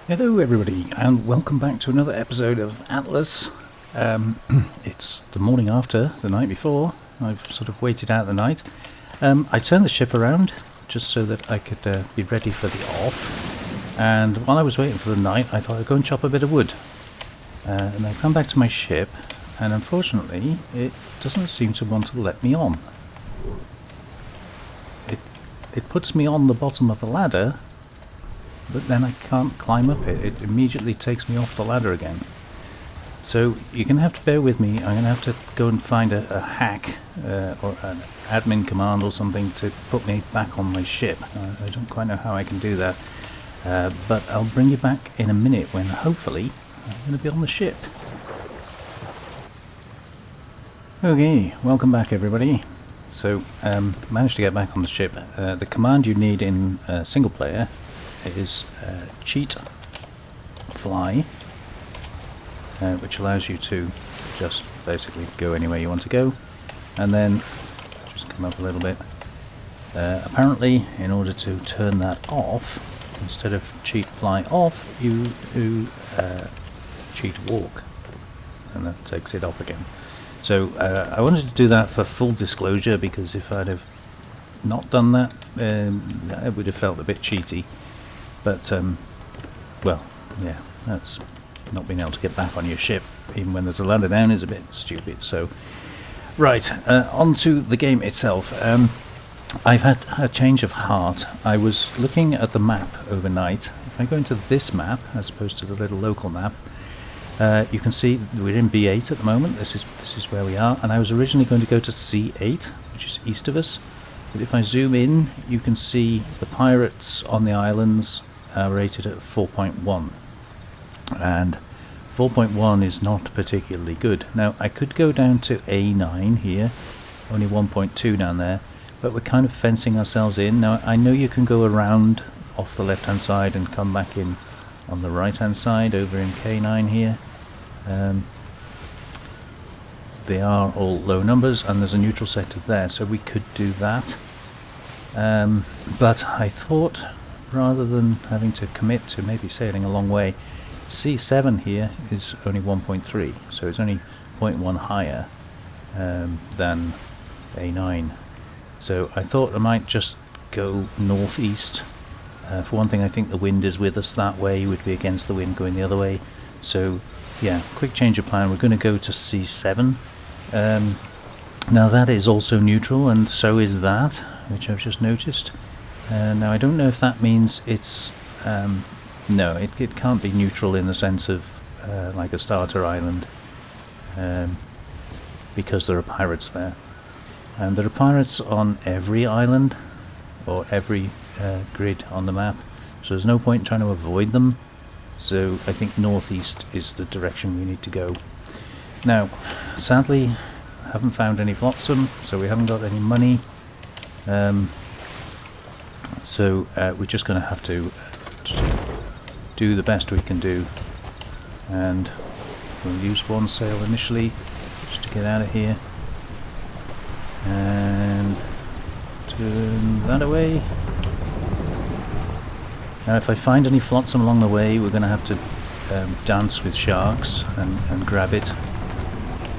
Hello everybody and welcome back to another episode of Atlas. It's the morning after, the night before. I've sort of waited out the night. I turned the ship around just so that I could be ready for the off, and while I was waiting for the night I thought I'd go and chop a bit of wood. And I come back to my ship and unfortunately it doesn't seem to want to let me on. It puts me on the bottom of the ladder, but then I can't climb up it. It immediately takes me off the ladder again. So you're going to have to bear with me. I'm going to have to go and find a hack or an admin command or something to put me back on my ship. I don't quite know how I can do that. But I'll bring you back in a minute when hopefully I'm going to be on the ship. Okay, welcome back everybody. So managed to get back on the ship. The command you need in single player is cheat fly, which allows you to just basically go anywhere you want to go, and then just come up a little bit. Apparently in order to turn that off, instead of cheat fly off, you do cheat walk, and that takes it off again. So I wanted to do that for full disclosure, because if I'd have not done that, it would have felt a bit cheaty. But, well, yeah, that's not being able to get back on your ship, even when there's a ladder down, is a bit stupid. So, right, on to the game itself. I've had a change of heart. I was looking at the map overnight. If I go into this map, as opposed to the little local map, you can see we're in B8 at the moment. This is where we are, and I was originally going to go to C8, which is east of us. But if I zoom in, you can see the pirates on the islands are rated at 4.1, and 4.1 is not particularly good. Now I could go down to A9 here, only 1.2 down there, but we're kind of fencing ourselves in. Now I know you can go around off the left hand side and come back in on the right hand side over in K9 here. They are all low numbers and there's a neutral sector there, so we could do that. But I thought, rather than having to commit to maybe sailing a long way, C7 here is only 1.3, so it's only 0.1 higher than A9. So I thought I might just go northeast. For one thing, I think the wind is with us that way, would be against the wind going the other way. So yeah, quick change of plan. We're going to go to C7. Now that is also neutral, and so is that, which I've just noticed. Now I don't know if that means it's no, it can't be neutral in the sense of like a starter island, because there are pirates there, and there are pirates on every island or every grid on the map, so there's no point in trying to avoid them. So I think northeast is the direction we need to go. Now sadly haven't found any flotsam, so we haven't got any money. So we're just going to have to do the best we can do, and we'll use one sail initially just to get out of here and turn that away. Now if I find any flotsam along the way, we're going to have to dance with sharks and grab it,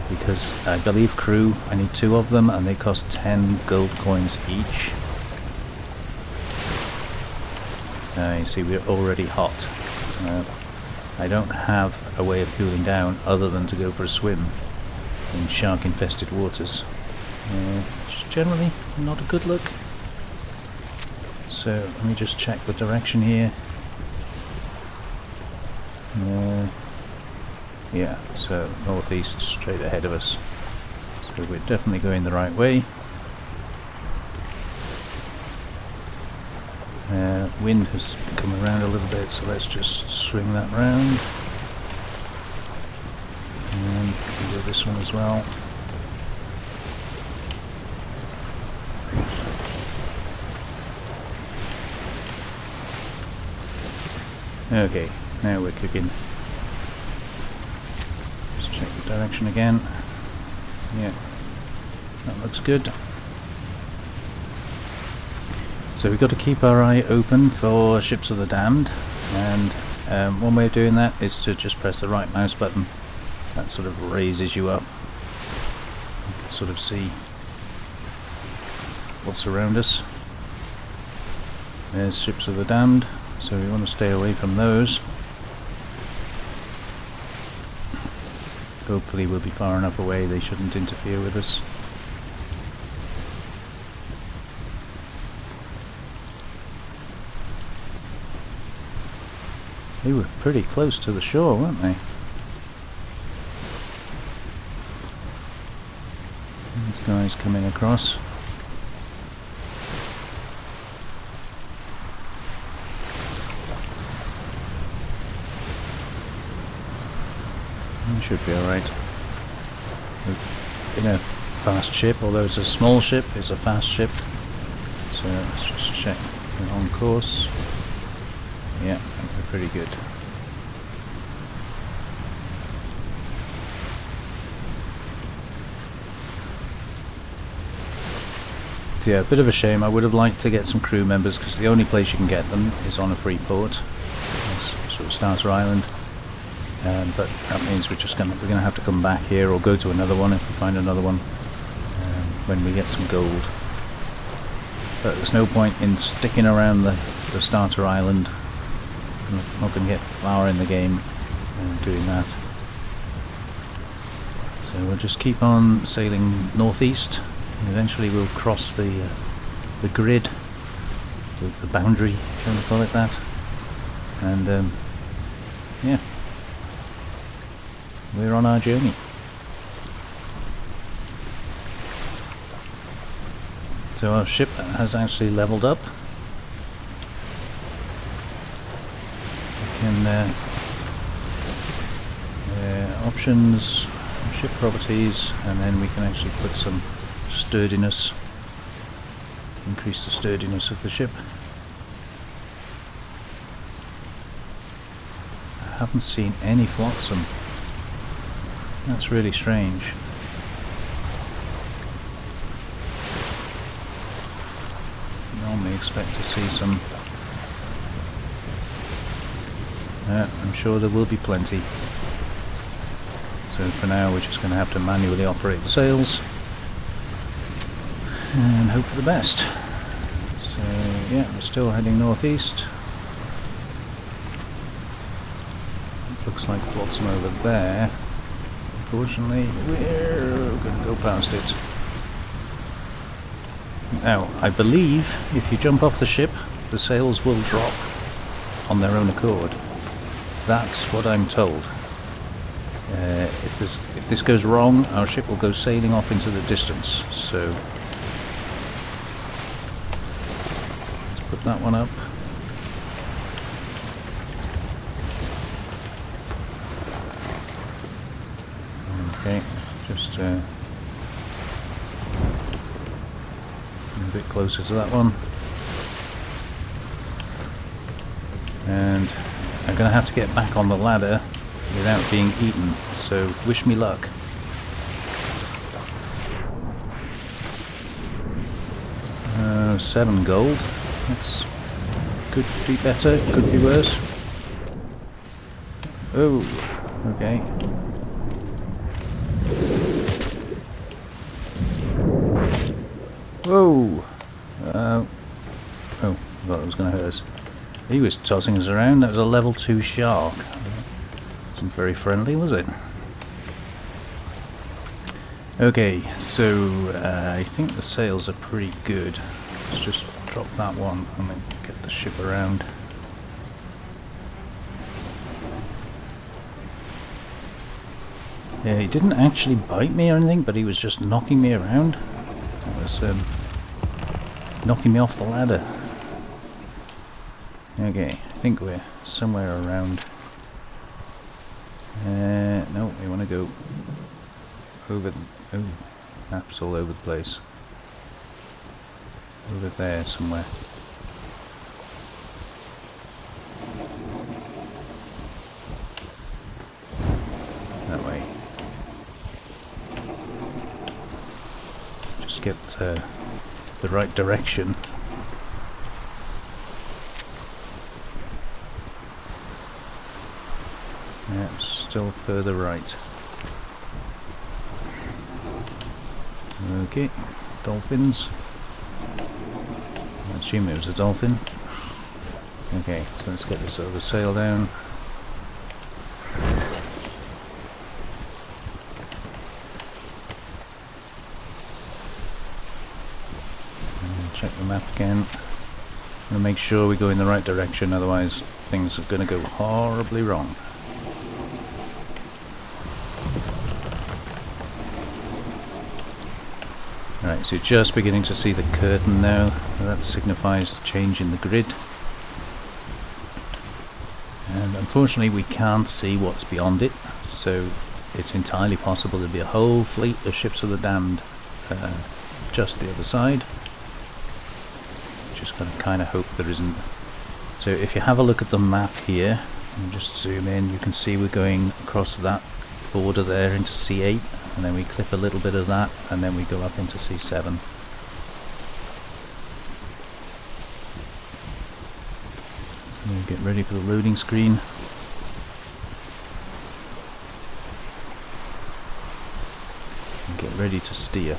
because I believe crew, I need 2 of them and they cost 10 gold coins each. You see, we're already hot. I don't have a way of cooling down other than to go for a swim in shark infested waters, which is generally not a good look. So let me just check the direction here. Yeah, so northeast straight ahead of us, so we're definitely going the right way. Wind has come around a little bit, so let's just swing that round, and we can do this one as well. Okay, now we're cooking. Just check the direction again. Yeah, that looks good. So we've got to keep our eye open for ships of the damned, and One way of doing that is to just press the right mouse button. That sort of raises you up. You can sort of see what's around us. There's ships of the damned, so we want to stay away from those. Hopefully we'll be far enough away they shouldn't interfere with us. They were pretty close to the shore, weren't they? These guys coming across. Should be alright. In a fast ship, although it's a small ship, it's a fast ship. So let's just check we're on course. Yeah, I think we're pretty good. So yeah, a bit of a shame. I would have liked to get some crew members because the only place you can get them is on a free port. It's sort of Starter Island. But that means we're gonna have to come back here or go to another one if we find another one when we get some gold. But there's no point in sticking around the Starter Island. I'm not going to get far in the game doing that. So we'll just keep on sailing northeast. And eventually we'll cross the grid, the boundary, if you want to call it that. And yeah. We're on our journey. So our ship has actually leveled up. We can options, ship properties, and then we can actually put some sturdiness, increase the sturdiness of the ship. I haven't seen any flotsam. That's really strange. Normally expect to see some. I'm sure there will be plenty. So for now we're just going to have to manually operate the sails and hope for the best. So yeah, we're still heading northeast. It looks like flotsam over there. Unfortunately, we're going to go past it. Now, I believe if you jump off the ship, the sails will drop on their own accord. That's what I'm told. If this goes wrong, our ship will go sailing off into the distance. So let's put that one up. Okay, just a bit closer to that one. And I'm going to have to get back on the ladder without being eaten, so wish me luck. Uh, 7 gold. That's could be better, could be worse. Oh, okay. Whoa! Oh, I thought that was going to hurt us. He was tossing us around. That was a level 2 shark. Wasn't very friendly, was it? Okay, so I think the sails are pretty good. Let's just drop that one and then get the ship around. Yeah, he didn't actually bite me or anything, but he was just knocking me around. It was knocking me off the ladder. Okay, I think we're somewhere around. No, we want to go over the... Oh, maps all over the place. Over there somewhere. That way. Just get the right direction. still further right. Okay, dolphins. I assume it was a dolphin. Okay, so let's get this other sail down. And check the map again. And make sure we go in the right direction, otherwise things are going to go horribly wrong. Right, so you're just beginning to see the curtain now. That signifies the change in the grid. And unfortunately we can't see what's beyond it, so it's entirely possible there'll be a whole fleet of ships of the damned just the other side. Just gotta kind of hope there isn't. So if you have a look at the map here, and just zoom in, you can see we're going across that border there into C8, and then we clip a little bit of that, and then we go up into C7. So get ready for the loading screen. And get ready to steer.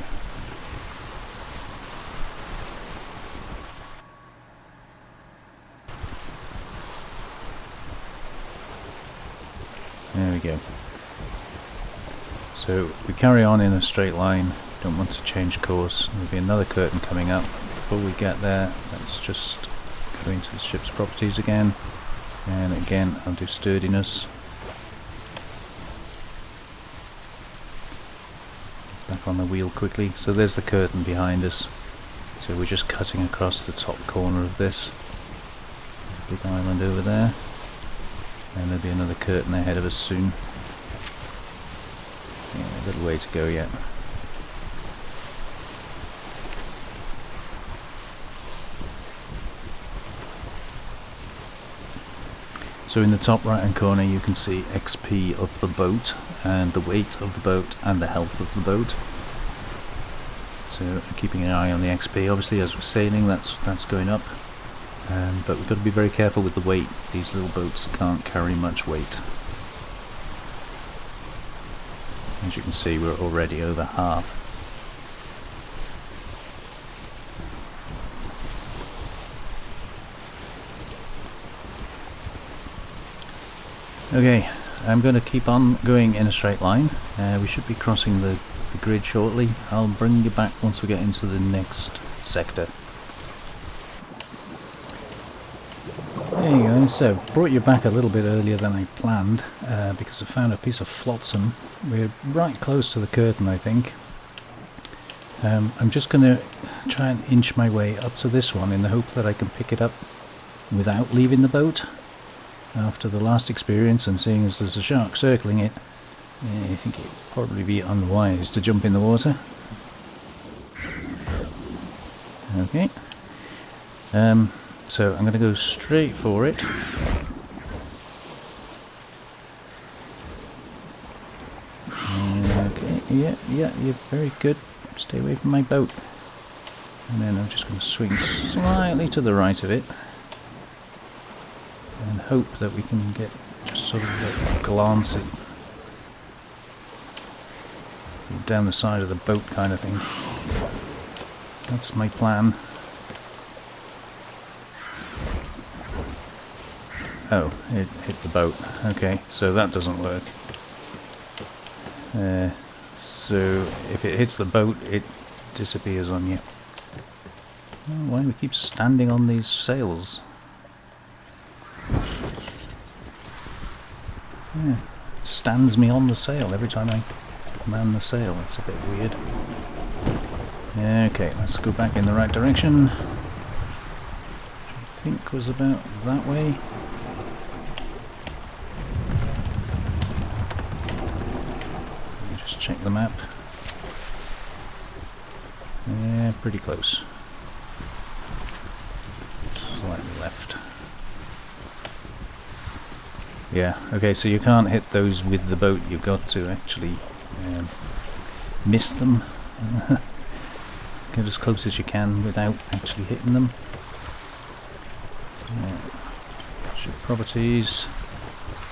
There we go. So we carry on in a straight line, don't want to change course. There'll be another curtain coming up. Before we get there, let's just go into the ship's properties again. And again, I'll do sturdiness. Back on the wheel quickly. So there's the curtain behind us. So we're just cutting across the top corner of this big island over there. And there'll be another curtain ahead of us soon. Yeah, a little way to go yet. So in the top right hand corner you can see XP of the boat, and the weight of the boat, and the health of the boat. So keeping an eye on the XP, obviously as we're sailing that's going up. But we've got to be very careful with the weight. These little boats can't carry much weight. As you can see, we're already over half. Okay, I'm going to keep on going in a straight line. We should be crossing the grid shortly. I'll bring you back once we get into the next sector. There you go, so brought you back a little bit earlier than I planned because I found a piece of flotsam. We're right close to the curtain, I think. I'm just going to try and inch my way up to this one in the hope that I can pick it up without leaving the boat. After the last experience and seeing as there's a shark circling it, I think it'd probably be unwise to jump in the water. Okay. So I'm going to go straight for it. Okay, yeah, you're very good. Stay away from my boat. And then I'm just going to swing slightly to the right of it. And hope that we can get just sort of glance it down the side of the boat kind of thing. That's my plan. Oh, it hit the boat. Okay, so that doesn't work. So if it hits the boat, it disappears on you. Oh, why do we keep standing on these sails? Yeah, it stands me on the sail every time I man the sail. That's a bit weird. Okay, let's go back in the right direction. Which I think was about that way. Just check the map. Yeah, pretty close. Slightly left. Yeah, okay, so you can't hit those with the boat, you've got to actually miss them. Get as close as you can without actually hitting them. Ship properties.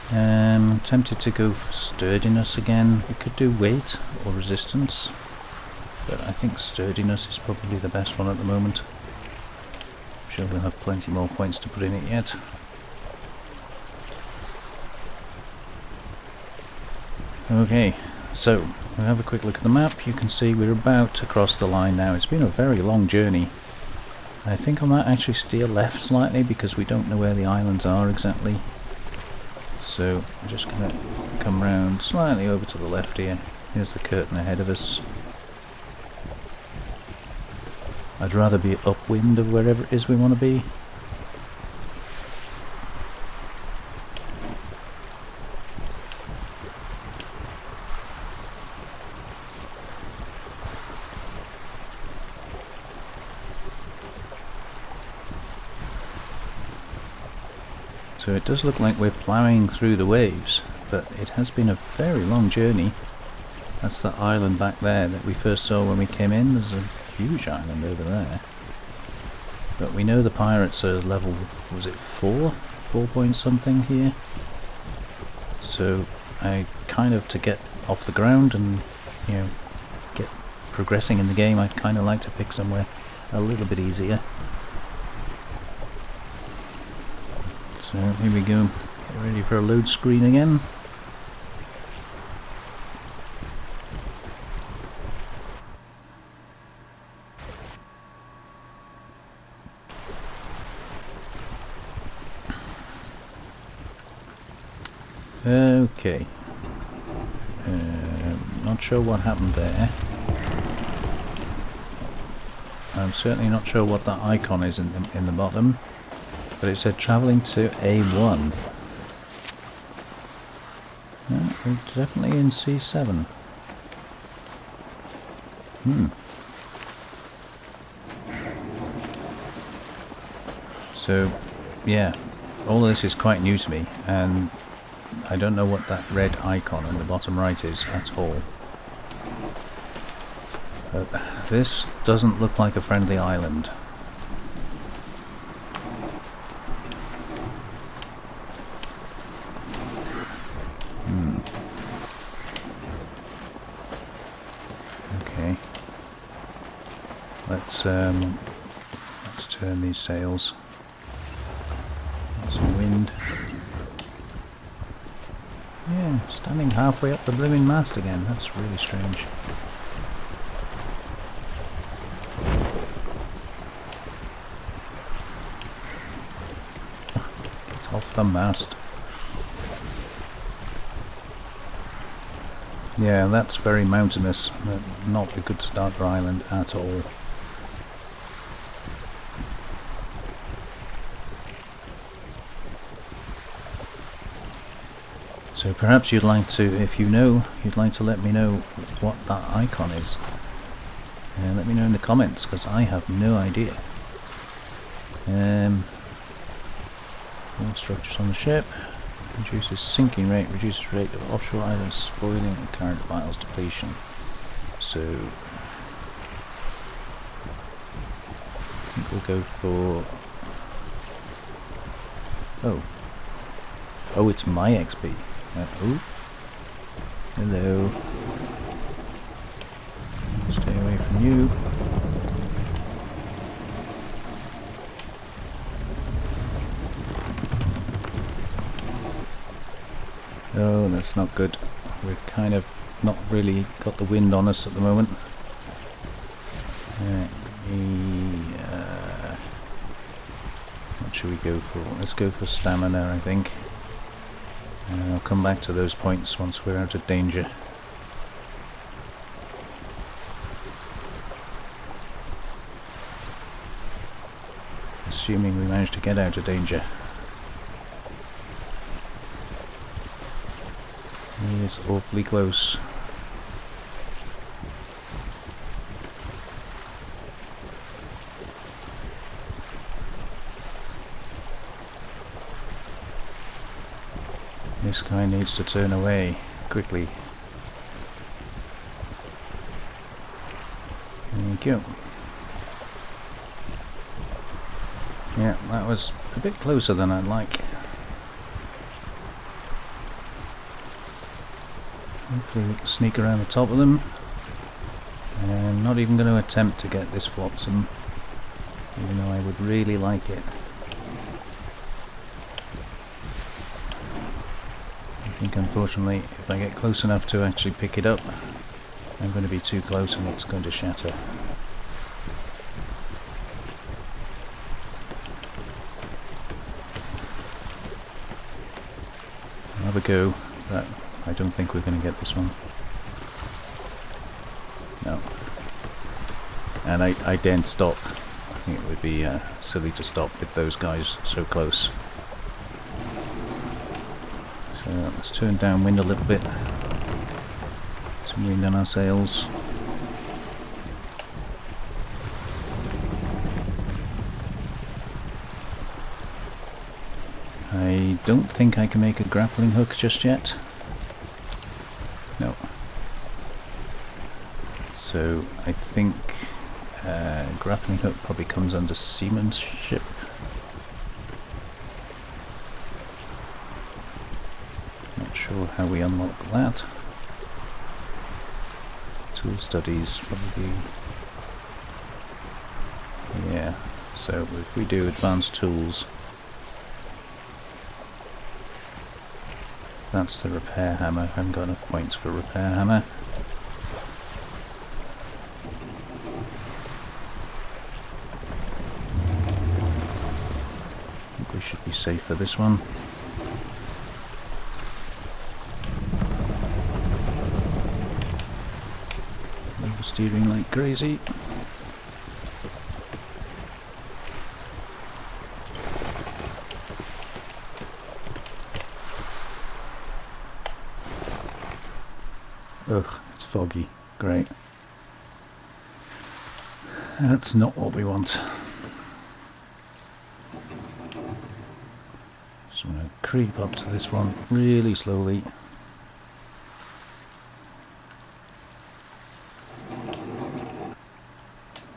Tempted to go for sturdiness again. We could do weight or resistance, but I think sturdiness is probably the best one at the moment. I'm sure we'll have plenty more points to put in it yet. Okay, so we'll have a quick look at the map. You can see we're about to cross the line now. It's been a very long journey. I think I might actually steer left slightly because we don't know where the islands are exactly. So I'm just going to come round slightly over to the left here. Here's the curtain ahead of us. I'd rather be upwind of wherever it is we want to be. So it does look like we're ploughing through the waves, but it has been a very long journey. That's the island back there that we first saw when we came in. There's a huge island over there. But we know the pirates are level, was it 4? 4 point something here. So I kind of, to get off the ground and, you know, get progressing in the game, I'd kind of like to pick somewhere a little bit easier. So here we go, get ready for a load screen again. Okay, not sure what happened there. I'm certainly not sure what that icon is in the bottom. But it said travelling to A1. Yeah, we're definitely in C7. So, yeah, all of this is quite new to me, and I don't know what that red icon in the bottom right is at all. But this doesn't look like a friendly island. Okay. Let's turn these sails. Get some wind. Yeah, standing halfway up the blooming mast again. That's really strange. Get off the mast. Yeah, that's very mountainous. Not a good start for island at all. So perhaps you'd like to, if you know, you'd like to let me know what that icon is. Let me know in the comments, because I have no idea. All structures on the ship. Reduces sinking rate, reduces rate of offshore islands spoiling and current miles depletion. So I think we'll go for... Oh, it's my XP. Oh, hello. Stay away from you. Oh, that's not good. We're kind of not really got the wind on us at the moment. What should we go for? Let's go for stamina, I think. And I'll come back to those points once we're out of danger. Assuming we manage to get out of danger. He is awfully close. This guy needs to turn away quickly. Thank you. Yeah, that was a bit closer than I'd like. Hopefully we can sneak around the top of them. And not even going to attempt to get this flotsam, even though I would really like it. I think unfortunately if I get close enough to actually pick it up, I'm going to be too close and it's going to shatter. I'll have a go, but I don't think we're going to get this one. No. And I daren't stop. I think it would be silly to stop with those guys so close. So let's turn downwind a little bit. Some wind on our sails. I don't think I can make a grappling hook just yet. No. So I think grappling hook probably comes under seamanship. Not sure how we unlock that. Tool studies probably. Yeah. So if we do advanced tools, that's the repair hammer. I haven't got enough points for repair hammer. I think we should be safe for this one. Oversteering like crazy. Ugh, it's foggy. Great. That's not what we want. Just want to creep up to this one really slowly.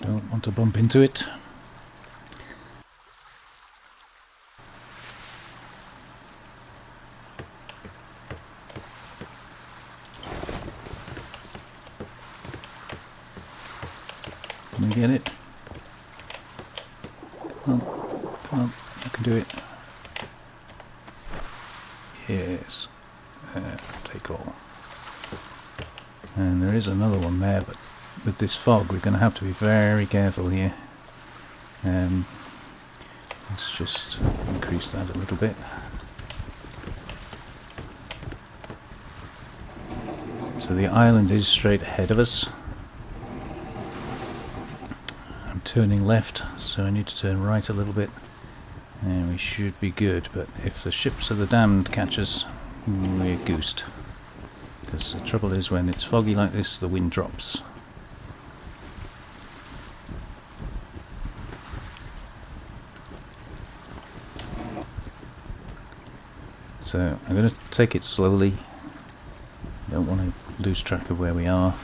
Don't want to bump into it. Can we get it? Come on, you can do it. Yes, take all. And there is another one there, but with this fog we're going to have to be very careful here. Let's just increase that a little bit. So the island is straight ahead of us. I'm turning left, so I need to turn right a little bit, and we should be good. But if the ships of the damned catch us, we're goosed. Because the trouble is, when it's foggy like this, the wind drops. So I'm going to take it slowly. Don't want to lose track of where we are.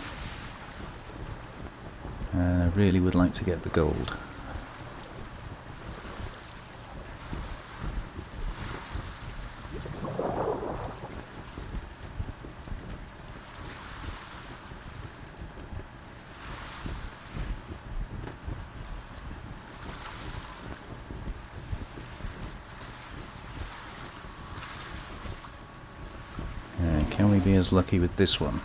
And I really would like to get the gold. Can we be as lucky with this one?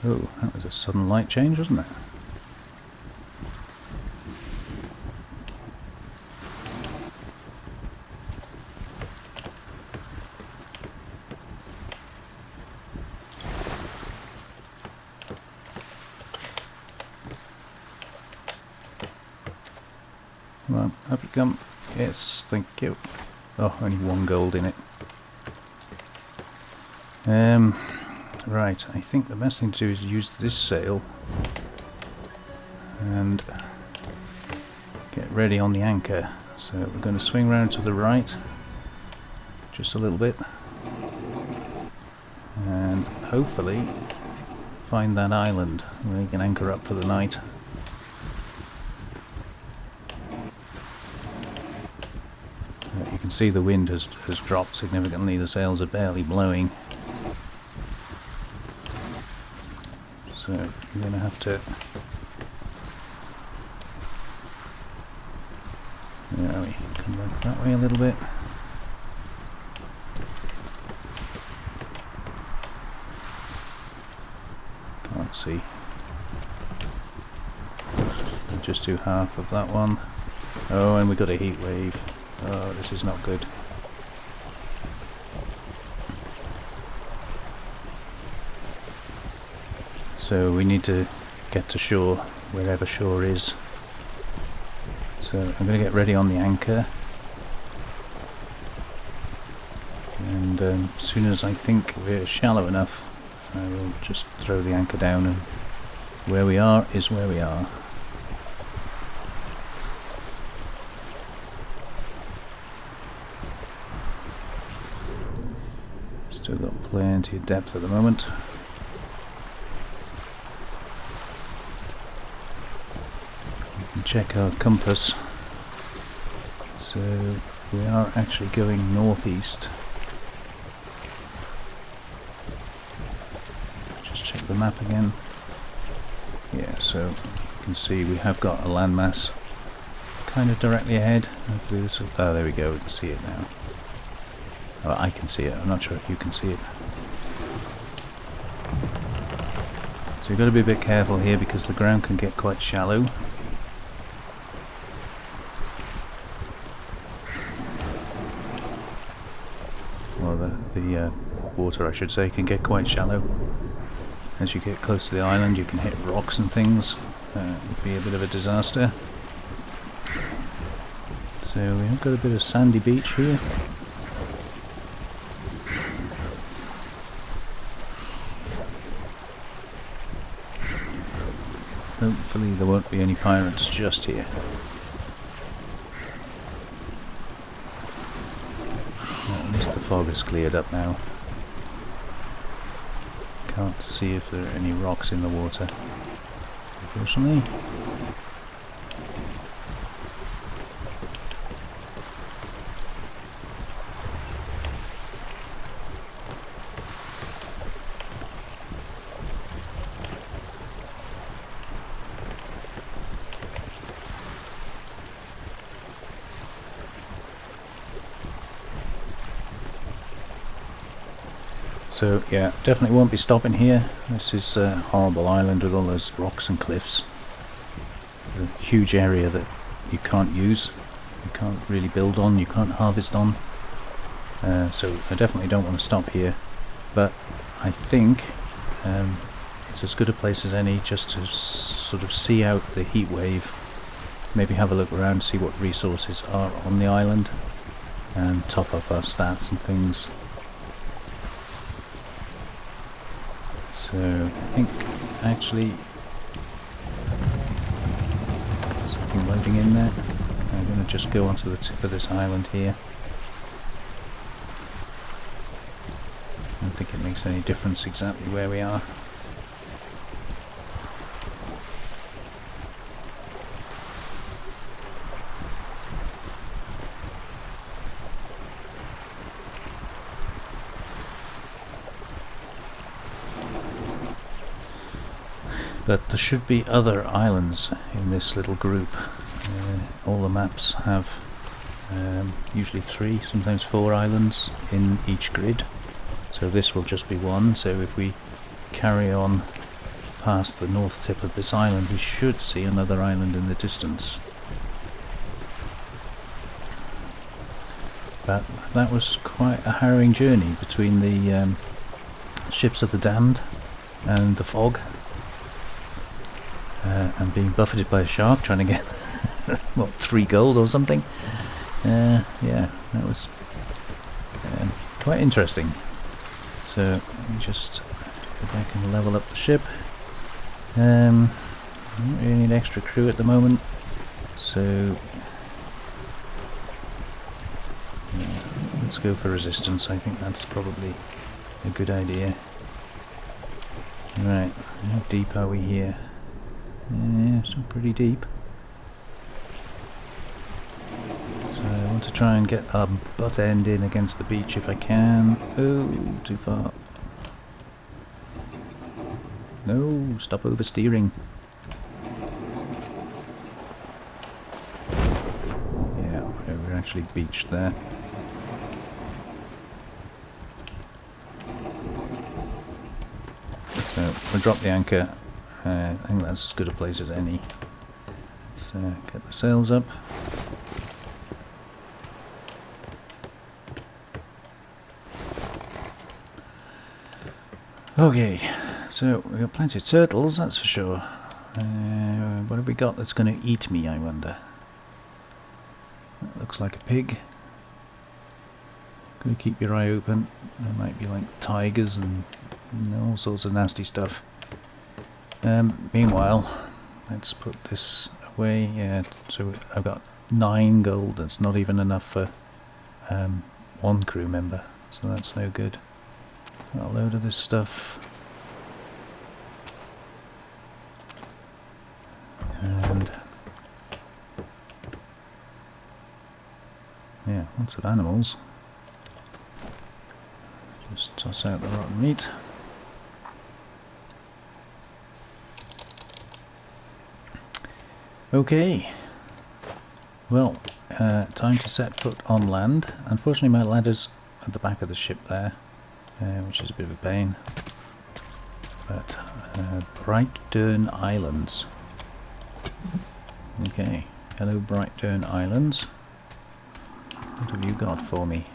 Oh, that was a sudden light change, wasn't it? Come on, up you come. Yes, thank you. Oh, only one gold in it. Right, I think the best thing to do is use this sail and get ready on the anchor. So we're going to swing round to the right just a little bit and hopefully find that island where we can anchor up for the night. You can see the wind has dropped significantly. The sails are barely blowing. So you're going to have to... There we come back that way a little bit. Can't see. I'll just do half of that one. Oh, and we got a heat wave. Oh, this is not good. So we need to get to shore, wherever shore is. So I'm going to get ready on the anchor. And as soon as I think we're shallow enough, I will just throw the anchor down, and where we are is where we are. Still got plenty of depth at the moment. We can check our compass. So we are actually going northeast. Just check the map again. Yeah, so you can see we have got a landmass kind of directly ahead. Hopefully this will... Oh, there we go, we can see it now. Oh, I can see it, I'm not sure if you can see it. So you've got to be a bit careful here because the ground can get quite shallow. Well, the water, I should say, can get quite shallow. As you get close to the island, you can hit rocks and things. It would be a bit of a disaster. So we have got a bit of sandy beach here. Hopefully there won't be any pirates just here. At least the fog has cleared up now. Can't see if there are any rocks in the water, unfortunately. So yeah, definitely won't be stopping here. This is a horrible island with all those rocks and cliffs. A huge area that you can't use, you can't really build on, you can't harvest on. So I definitely don't want to stop here. But I think it's as good a place as any just to sort of see out the heat wave. Maybe have a look around, see what resources are on the island, and top up our stats and things. So I think actually something loading in there. I'm going to just go onto the tip of this island here. I don't think it makes any difference exactly where we are. But there should be other islands in this little group. All the maps have usually 3, sometimes 4 islands in each grid. So this will just be one. So if we carry on past the north tip of this island, we should see another island in the distance. But that was quite a harrowing journey between the ships of the damned and the fog. And being buffeted by a shark, trying to get what, 3 gold or something. Yeah, that was quite interesting. So let me just go back and level up the ship. I don't really need extra crew at the moment, so let's go for resistance. I think that's probably a good idea. Right, how deep are we here? Yeah, still pretty deep. So I want to try and get our butt end in against the beach if I can. Oh, too far. No, stop oversteering. Yeah, we're actually beached there. So we'll drop the anchor. I think that's as good a place as any. Let's get the sails up. Okay, so we've got plenty of turtles, that's for sure. What have we got that's going to eat me, I wonder? That looks like a pig. Gotta keep your eye open. There might be like tigers and all sorts of nasty stuff. Meanwhile, let's put this away. Yeah, so I've got 9 gold. That's not even enough for 1 crew member, so that's no good. Got a load of this stuff. And yeah, lots of animals. Just toss out the rotten meat. Okay. Well, time to set foot on land. Unfortunately my ladder's at the back of the ship there, which is a bit of a pain. But Brightburn Islands. Okay, hello Brightburn Islands. What have you got for me?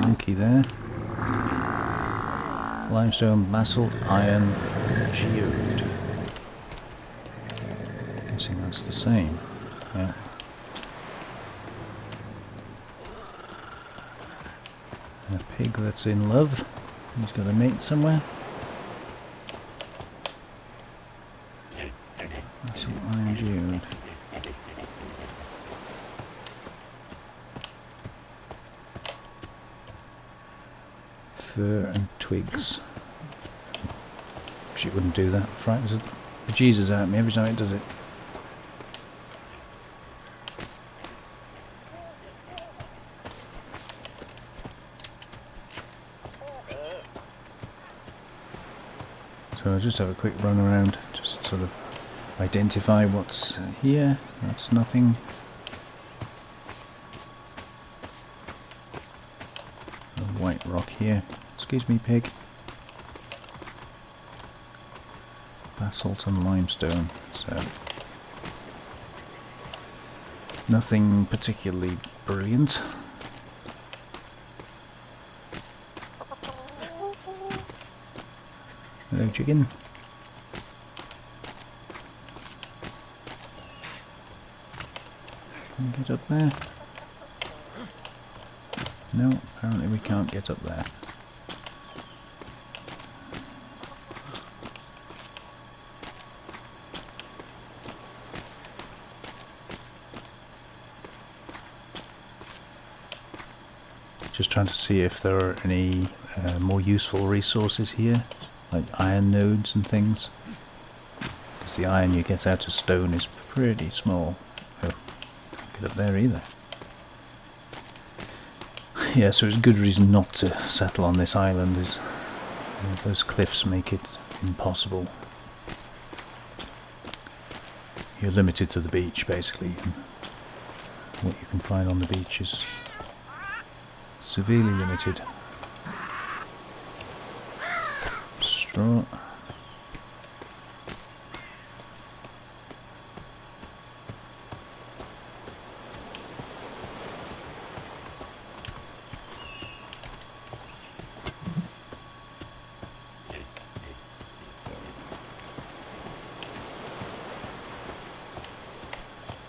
Monkey there. Limestone, basalt, iron, geode. Guessing that's the same. Yeah. A pig that's in love. He's got a mate somewhere. Basalt, iron, geode. Fur and twigs. She wouldn't do that. Frightens the Jesus out of me every time it does it. So I'll just have a quick run around, just sort of identify what's here. That's nothing. A white rock here. Excuse me, pig. Basalt and limestone, so nothing particularly brilliant. Hello, chicken. Can we get up there? No, apparently we can't get up there. Just trying to see if there are any more useful resources here, like iron nodes and things. Because the iron you get out of stone is pretty small. Oh, can't get up there either. Yeah, so it's a good reason not to settle on this island. Is those cliffs make it impossible. You're limited to the beach, basically, and what you can find on the beach is severely limited. Straw.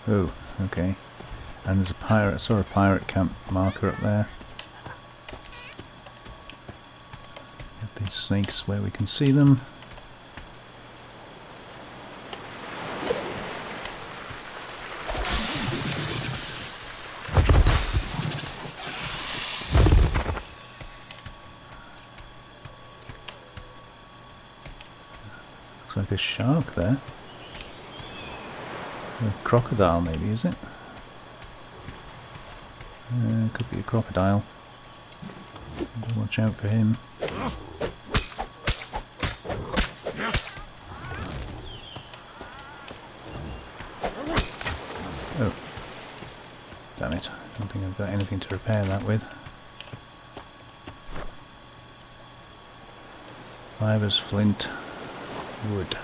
Oh, okay. And there's a pirate. I saw a pirate camp marker up there. Get these snakes where we can see them. Looks like a shark there. A crocodile maybe, is it? Could be a crocodile. Watch out for him. Oh. Damn it. I don't think I've got anything to repair that with. Fibers, flint, wood.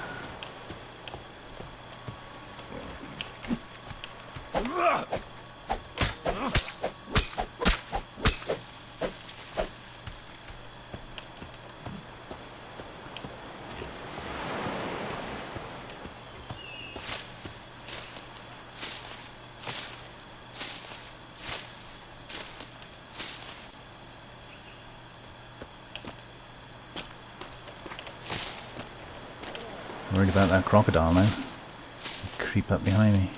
Worried about that crocodile now. Creep up behind me.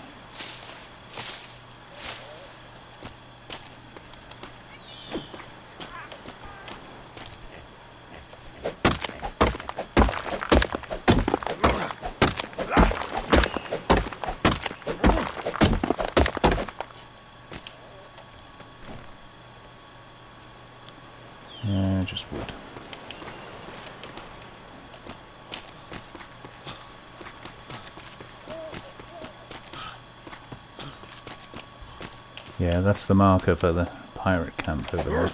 Yeah, just wood. Yeah, that's the marker for the pirate camp over there.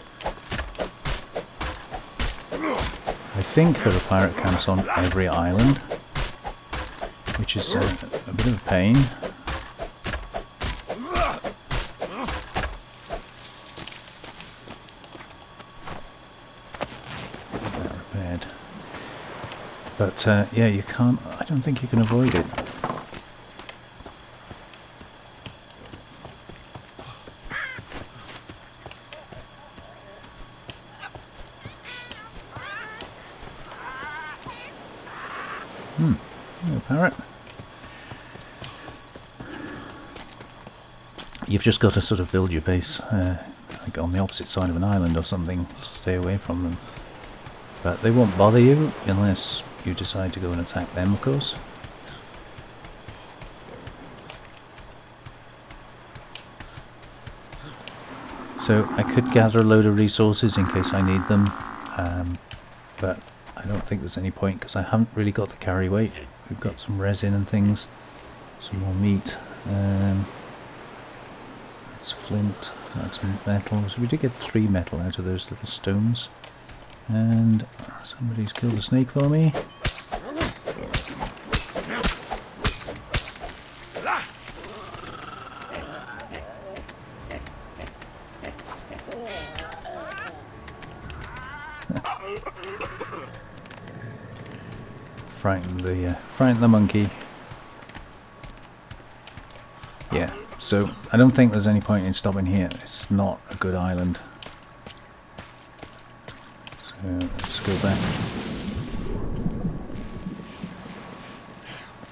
I think there are pirate camps on every island, which is a bit of a pain. That repaired. But yeah, you can't, I don't think you can avoid it. No parrot. You've just got to sort of build your base like on the opposite side of an island or something to stay away from them. But they won't bother you unless you decide to go and attack them, of course. So I could gather a load of resources in case I need them, but I don't think there's any point because I haven't really got the carry weight. We've got some resin and things, some more meat, that's flint, that's metal. So we did get 3 metal out of those little stones. And somebody's killed a snake for me. Frighten the monkey. Yeah, so I don't think there's any point in stopping here. It's not a good island. So let's go back.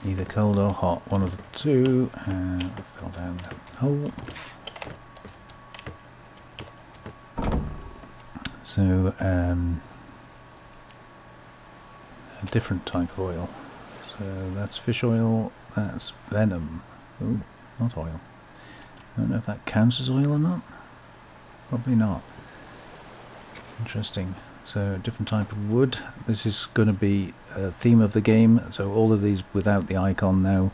Either cold or hot, one of the two. Fell down the hole. So a different type of oil. So that's fish oil, that's venom. Ooh, not oil. I don't know if that counts as oil or not. Probably not. Interesting. So a different type of wood. This is going to be a theme of the game. So all of these without the icon now,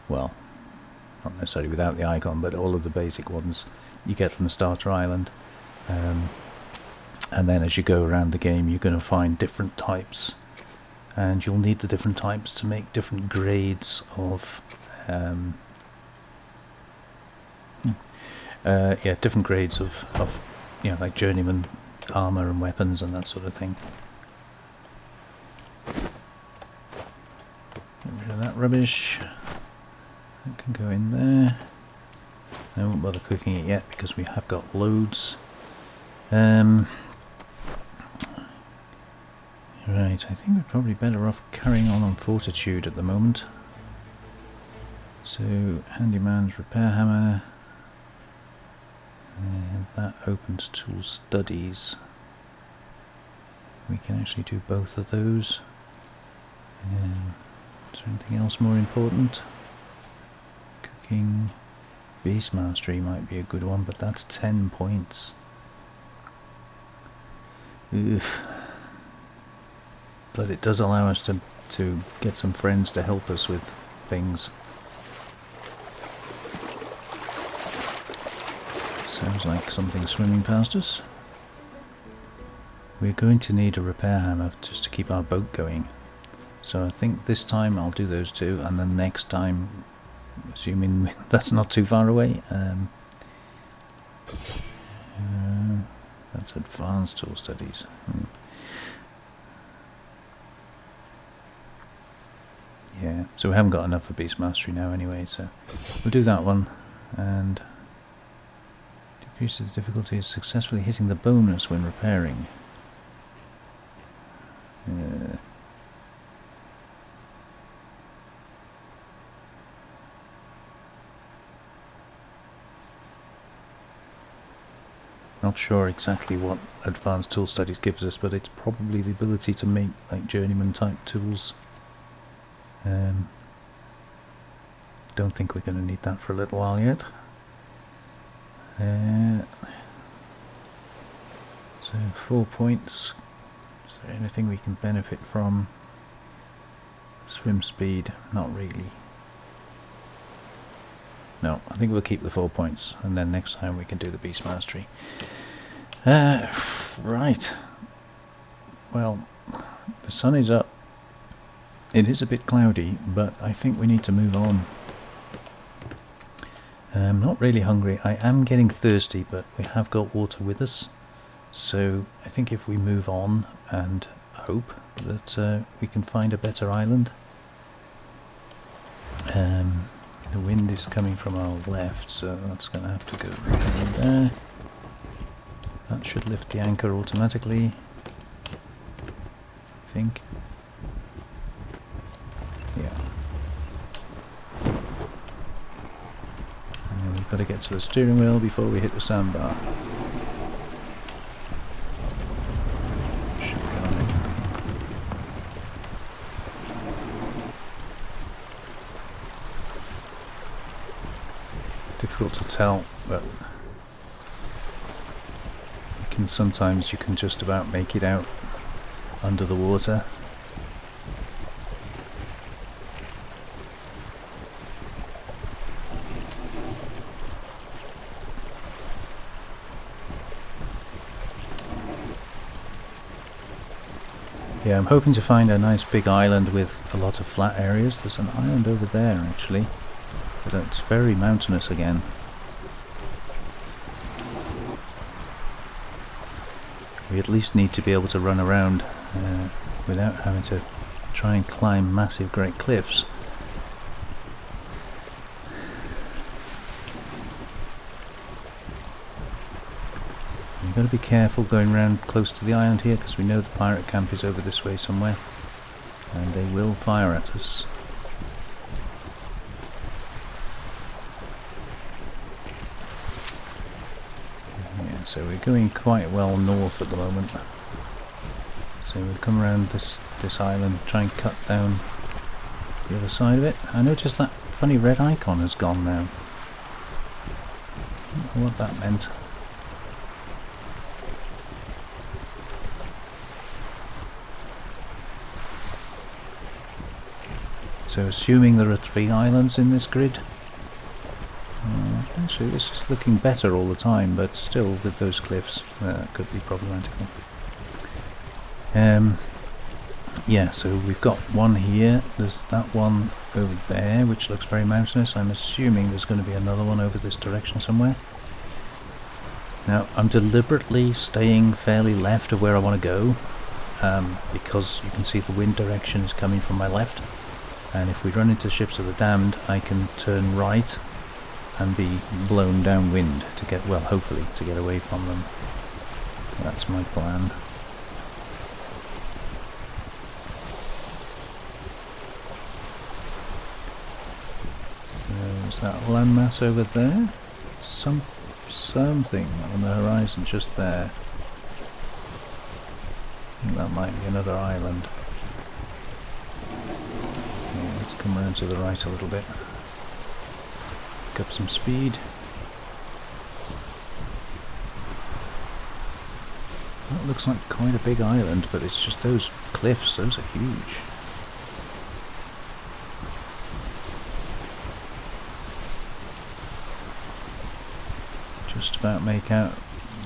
well, not necessarily without the icon, but all of the basic ones you get from the starter island. And then as you go around the game, you're going to find different types. And you'll need the different types to make different grades of different grades of you know, like journeyman armor and weapons and that sort of thing. Get rid of that rubbish. That can go in there. I won't bother cooking it yet because we have got loads. Right, I think we're probably better off carrying on fortitude at the moment. So, handyman's repair hammer. And that opens tool studies. We can actually do both of those. Is there anything else more important? thinking Beast Mastery might be a good one, but that's 10 points. Oof. But it does allow us to get some friends to help us with things. Sounds like something swimming past us. We're going to need a repair hammer just to keep our boat going. So I think this time I'll do those two, and then next time, assuming that's not too far away, that's advanced tool studies. Yeah, so we haven't got enough for Beast Mastery now anyway, so we'll do that one. And decreases the difficulty of successfully hitting the bonus when repairing. Not sure exactly what advanced tool studies gives us, but it's probably the ability to make like journeyman type tools. Don't think we're going to need that for a little while yet. So 4 points. Is there anything we can benefit from? Swim speed, not really. No, I think we'll keep the 4 points, and then next time we can do the Beast Mastery. Right. Well, the sun is up. It is a bit cloudy, but I think we need to move on. I'm not really hungry. I am getting thirsty, but we have got water with us. So I think if we move on and hope that we can find a better island. The wind is coming from our left, so that's going to have to go right there. That should lift the anchor automatically, I think. Yeah. And we've got to get to the steering wheel before we hit the sandbar. Should be on it. Difficult to tell, but sometimes you can just about make it out under the water. Yeah, I'm hoping to find a nice big island with a lot of flat areas. There's an island over there actually, but it's very mountainous again. We at least need to be able to run around without having to try and climb massive great cliffs. You've got to be careful going around close to the island here, because we know the pirate camp is over this way somewhere, and they will fire at us. So we're going quite well north at the moment. So we'll come around this island, try and cut down the other side of it. I noticed that funny red icon has gone now. I don't know what that meant. So assuming there are 3 islands in this grid. Actually, this is looking better all the time, but still with those cliffs, could be problematical. Yeah, so we've got one here. There's that one over there, which looks very mountainous. I'm assuming there's going to be another one over this direction somewhere. Now, I'm deliberately staying fairly left of where I want to go, because you can see the wind direction is coming from my left. And if we run into ships of the damned, I can turn right and be blown downwind to get, well, hopefully to get away from them. That's my plan. So is that landmass over there? Something on the horizon just there. I think that might be another island. Yeah, let's come around to the right a little bit. pick up some speed. That looks like quite a big island, but it's just those cliffs, those are huge. Just about make out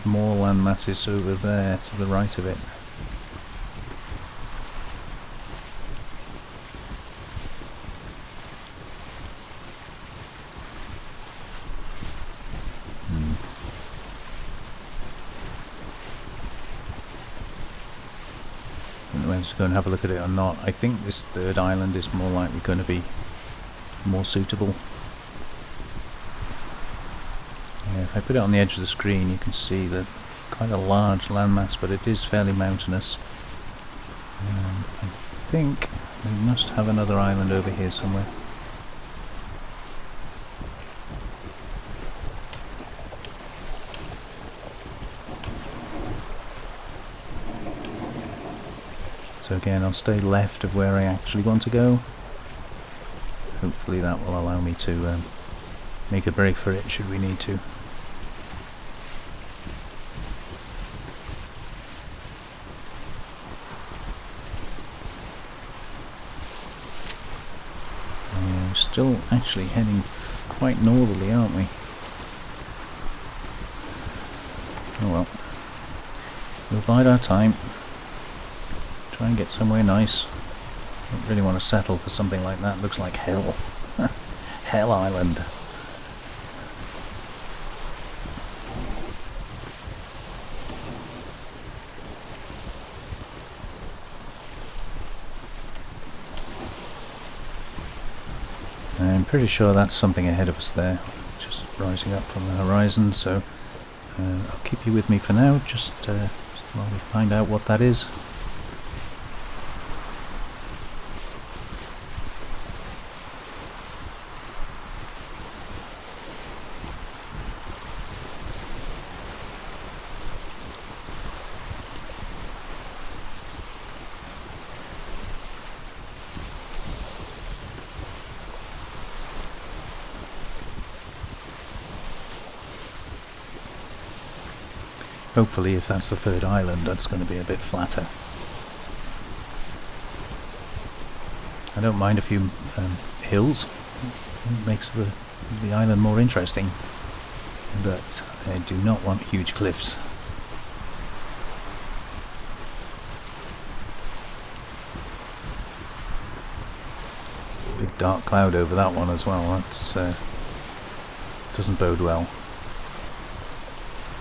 more land masses over there to the right of it. To go and have a look at it or not. I think this third island is more likely going to be more suitable. Yeah, if I put it on the edge of the screen you can see that quite a large landmass, but it is fairly mountainous. And I think we must have another island over here somewhere. So again, I'll stay left of where I actually want to go. Hopefully that will allow me to make a break for it should we need to. We're still actually heading quite northerly, aren't we? Oh well. We'll bide our time. Try and get somewhere nice. Don't really want to settle for something like that. Looks like hell. Hell Island. I'm pretty sure that's something ahead of us there, just rising up from the horizon, so I'll keep you with me for now, just while we find out what that is. Hopefully, if that's the third island, that's going to be a bit flatter. I don't mind a few hills. It makes the island more interesting. But I do not want huge cliffs. Big dark cloud over that one as well. That's doesn't bode well.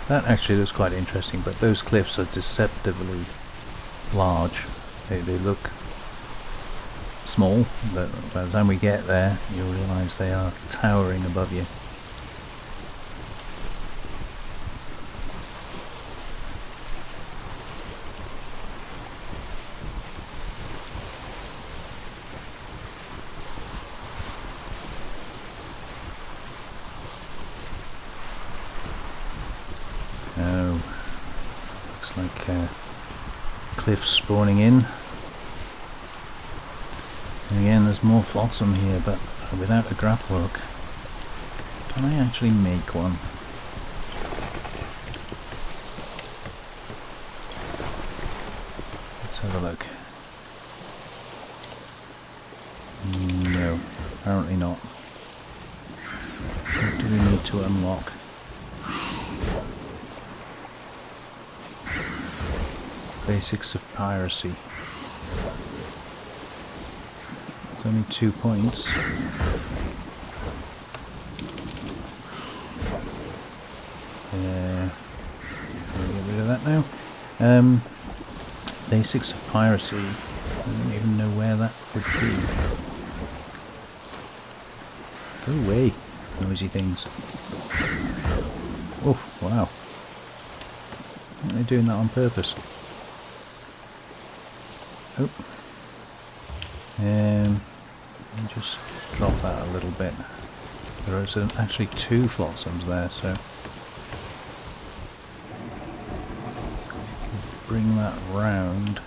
That actually looks quite interesting, but those cliffs are deceptively large. They look small, but by the time we get there, you'll realise they are towering above you. Looks like cliffs spawning in. And again, there's more flotsam here, but without a grapple hook. Can I actually make one? Let's have a look. No, apparently not. What do we need to unlock? Basics of piracy. It's only 2 points. Get rid of that now. Basics of piracy. I don't even know where that would be. Go away, noisy things. Oh, wow. Aren't they doing that on purpose? Oh. Just drop that a little bit. There is actually 2 flotsams there, so bring that round.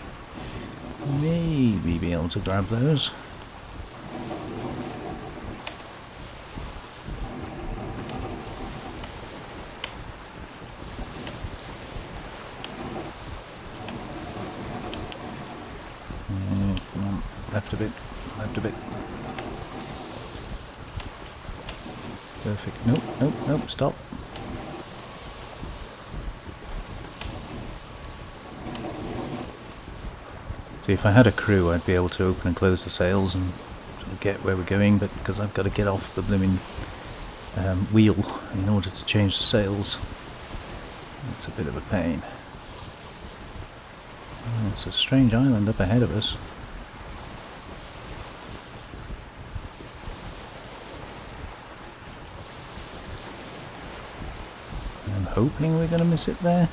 Maybe be able to grab those. left a bit, left a bit. Perfect. Nope, nope, nope, stop. See, if I had a crew, I'd be able to open and close the sails and sort of get where we're going, but because I've got to get off the blooming wheel in order to change the sails, it's a bit of a pain. Oh, it's a strange island up ahead of us. I'm hoping we're going to miss it there.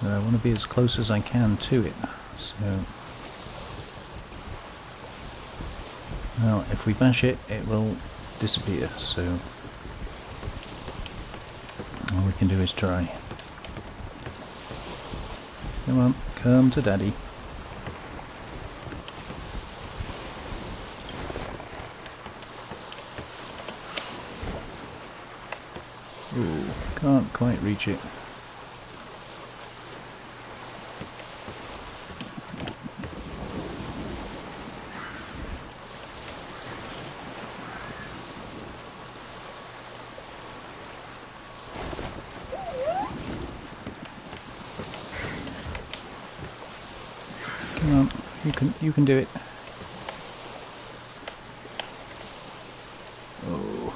But I want to be as close as I can to it. So, well, if we bash it, it will disappear. So, all we can do is try. Come on, come to Daddy. Ooh, can't quite reach it. Come on, you can do it. Oh,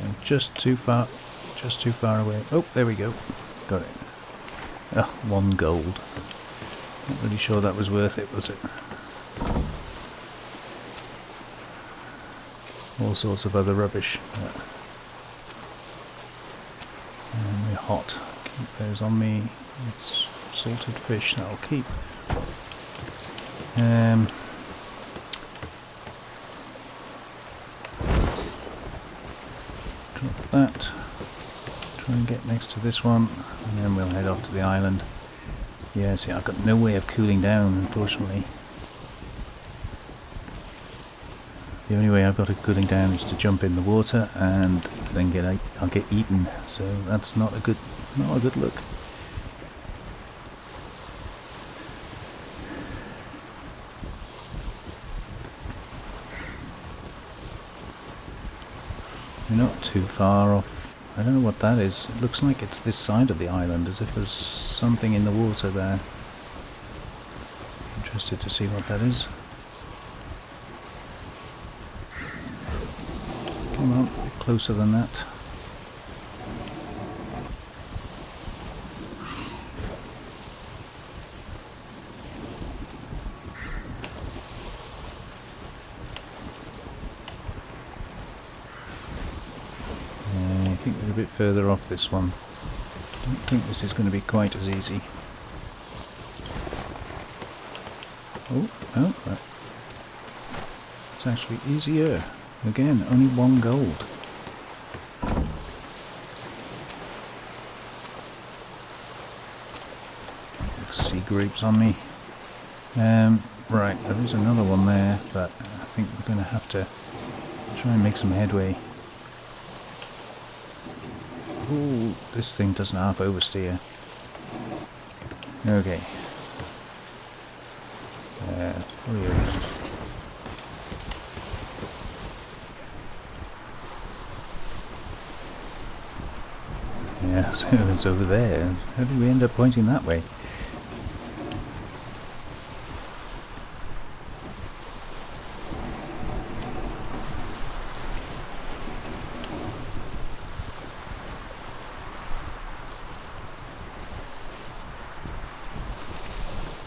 I'm just too far away. Oh, there we go. Got it. Oh, 1 gold. Not really sure that was worth it, was it? All sorts of other rubbish. And we're hot. Keep those on me. It's salted fish, that'll keep. Drop that. Try and get next to this one, and then we'll head off to the island. Yeah, see, I've got no way of cooling down, unfortunately. The only way I've got of cooling down is to jump in the water and then I'll get eaten. So that's not a good look. We're not too far off. I don't know what that is. It looks like it's this side of the island, as if there's something in the water there. Interested to see what that is. Come on, a bit closer than that. I think we're a bit further off this one. Don't think this is going to be quite as easy. Oh, right. It's actually easier. Again, only 1 gold. Sea grapes on me. Right, there is another one there, but I think we're going to have to try and make some headway. Ooh, this thing doesn't half oversteer. Okay. Yeah, so it's over there. How did we end up pointing that way?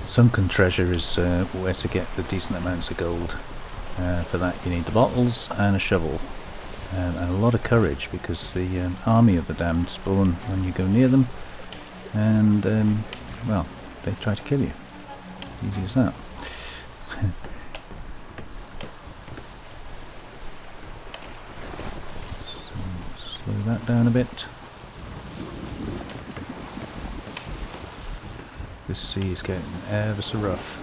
Sunken treasure is where to get the decent amounts of gold. For that you need the bottles and a shovel. And a lot of courage, because the army of the damned spawn when you go near them, and well, they try to kill you. Easy as that. So slow that down a bit. This sea is getting ever so rough.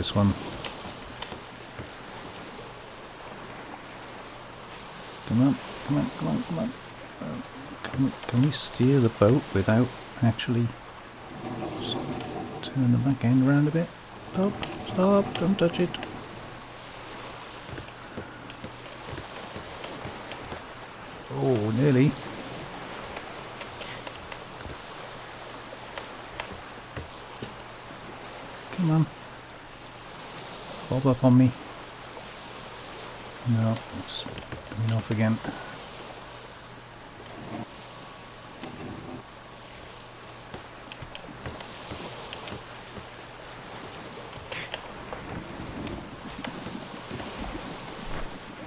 this one. Come on, come on, come on, come on. Can we steer the boat without actually turn the back end around a bit? Stop, stop, don't touch it. Oh, nearly. Come on. Bob up on me. No, it's coming off again.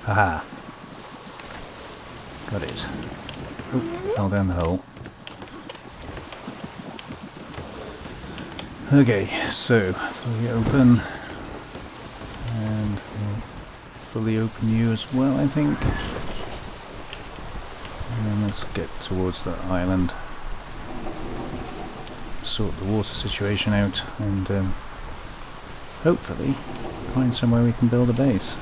Haha. Got it. Oh, fell down the hole. Okay, so fully open. And we'll fully open you as well, I think. And let's get towards the island. Sort the water situation out and hopefully find somewhere we can build a base.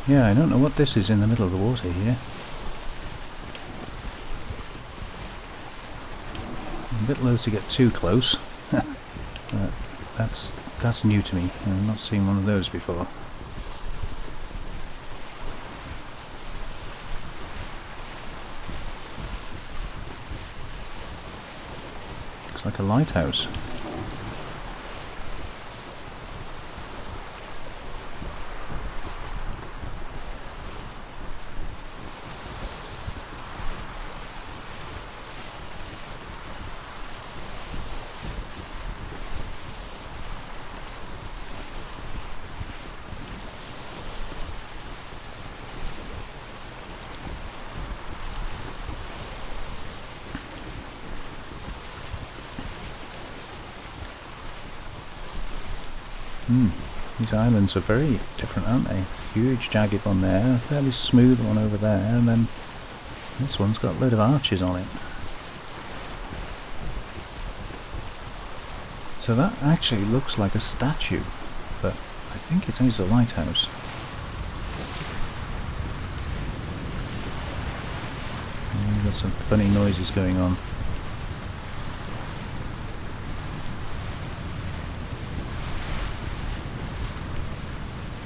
Yeah, I don't know what this is in the middle of the water here. I'm a bit loath to get too close. That's new to me. I've not seen one of those before. Looks like a lighthouse. These islands are very different, aren't they? Huge jagged one there, fairly smooth one over there, and then this one's got a load of arches on it. So that actually looks like a statue, but I think it is a lighthouse. And we've got some funny noises going on.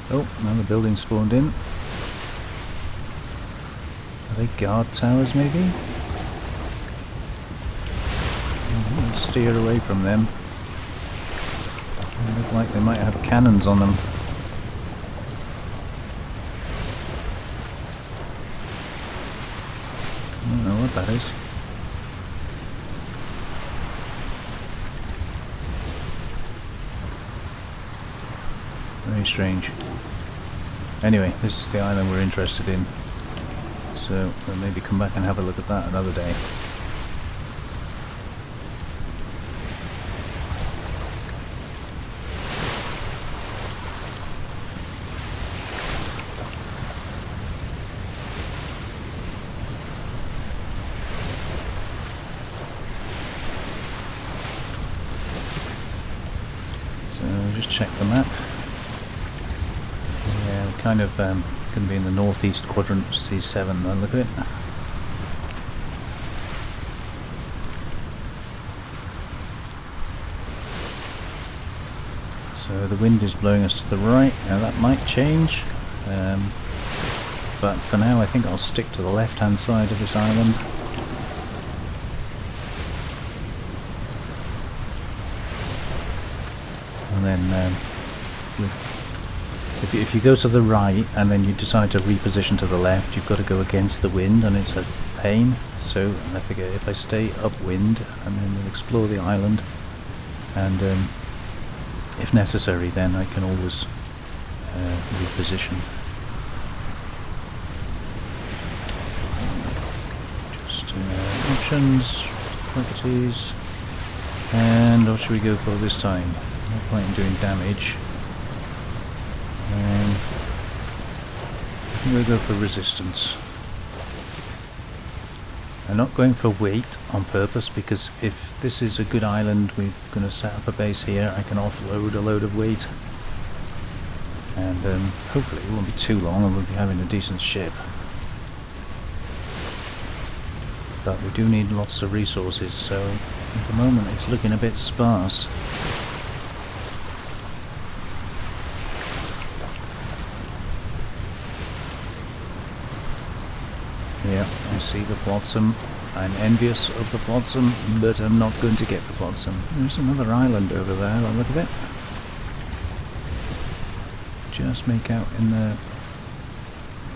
Oh, another building spawned in. Are they guard towers, maybe? Let's steer away from them. They look like they might have cannons on them. I don't know what that is. Very strange. Anyway, this is the island we're interested in, so we'll maybe come back and have a look at that another day. So just check the map. Kind of going to be in the northeast quadrant of C7 by the look at it. So the wind is blowing us to the right. Now that might change, but for now I think I'll stick to the left hand side of this island. And then if you go to the right and then you decide to reposition to the left, you've got to go against the wind, and it's a pain. So I figure if I stay upwind, and then we'll explore the island, and if necessary then I can always reposition. Just options, properties, and what should we go for this time? No point in doing damage. I'm going to go for resistance. I'm not going for weight on purpose, because if this is a good island, we're going to set up a base here, I can offload a load of weight. And hopefully it won't be too long and we'll be having a decent ship. But we do need lots of resources, so at the moment it's looking a bit sparse. Yeah, I see the flotsam. I'm envious of the flotsam, but I'm not going to get the flotsam. There's another island over there, by the look of it. Just make out in the...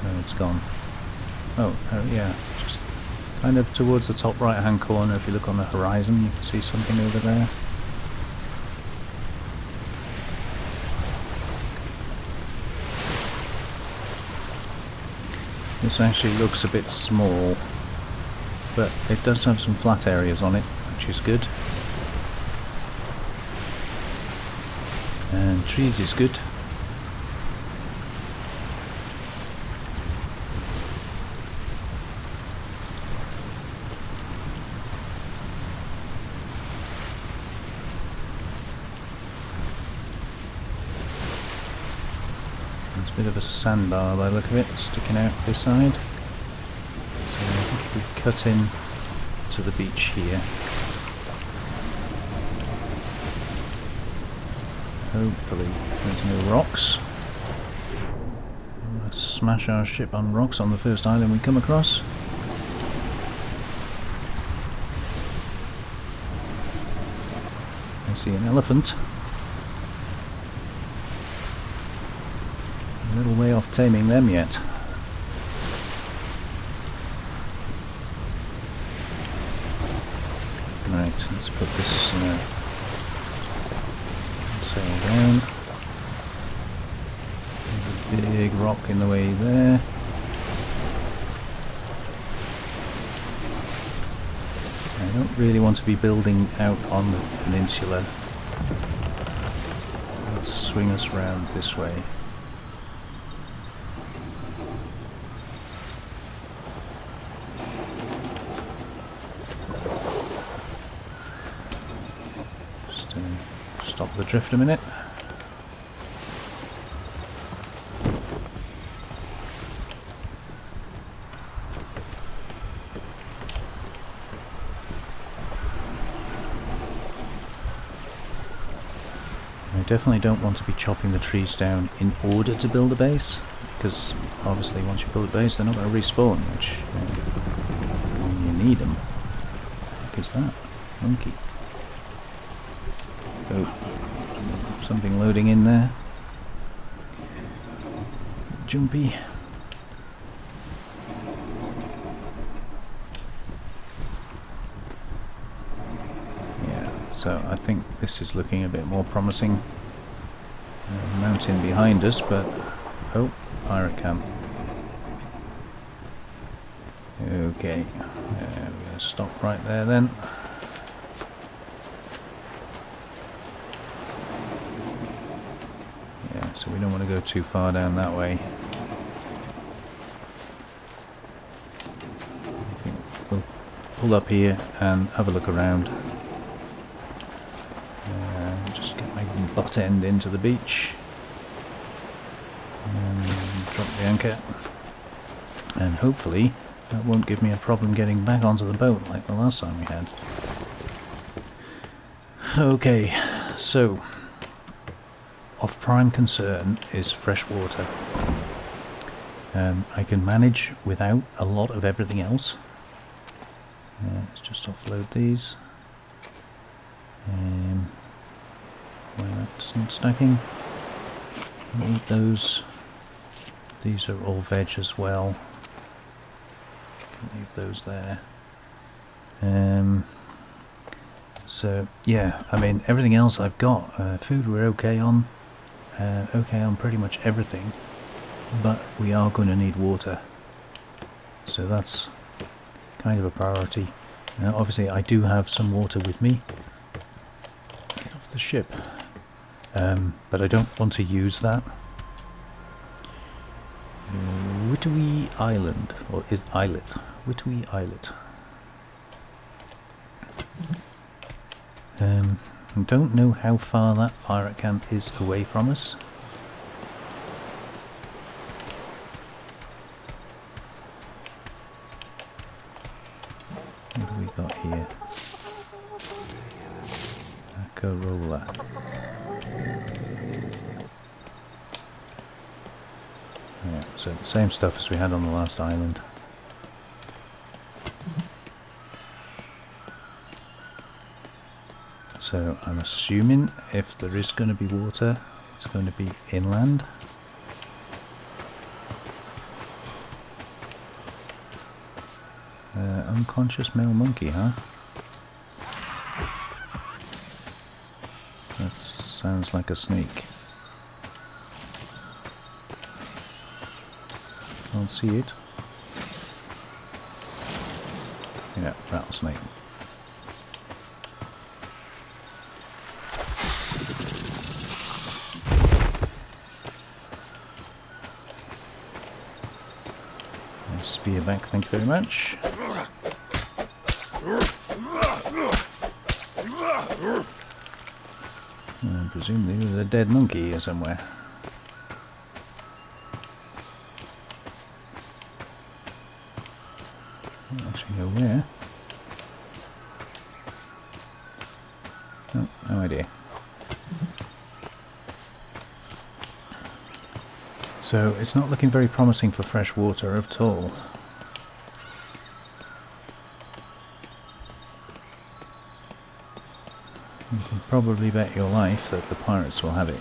Oh, it's gone. Oh, yeah, just kind of towards the top right hand corner. If you look on the horizon, you can see something over there. This actually looks a bit small, but it does have some flat areas on it, which is good. And trees is good. There's a bit of a sandbar by the look of it sticking out this side. So I think if we cut in to the beach here, hopefully there's no rocks. Let's smash our ship on rocks on the first island we come across. I see an elephant. A little way off taming them yet. Right, let's put this sail down. There's a big rock in the way there. I don't really want to be building out on the peninsula. Let's swing us round this way. Stop the drift a minute. I definitely don't want to be chopping the trees down in order to build a base, because obviously once you build a base they're not going to respawn, which you need them. What is that? Monkey. Oh, something loading in there. Jumpy. Yeah, so I think this is looking a bit more promising. Mountain behind us, but... Oh, pirate camp. Okay, we're going to stop right there then. So we don't want to go too far down that way. I think we'll pull up here and have a look around. Just get my butt end into the beach. And drop the anchor. And hopefully that won't give me a problem getting back onto the boat like the last time we had. Okay, so... of prime concern is fresh water. I can manage without a lot of everything else. Let's just offload these. Where that's not stacking. I'll eat those. These are all veg as well. Can leave those there. So yeah, I mean everything else I've got. Food we're okay on. Okay on pretty much everything, but we are going to need water, so that's kind of a priority. Now obviously I do have some water with me. Get off the ship. But I don't want to use that. Witui Island, or is Islet? Witui Islet. I don't know how far that pirate camp is away from us. What have we got here? A Corolla. Yeah, so the same stuff as we had on the last island. So I'm assuming if there is going to be water, it's going to be inland. Unconscious male monkey, huh? That sounds like a snake. Can't see it. Yeah, rattlesnake. Spear back, thank you very much. Presumably there's a dead monkey here somewhere. I don't actually know where. Oh, no idea. So it's not looking very promising for fresh water at all. You can probably bet your life that the pirates will have it.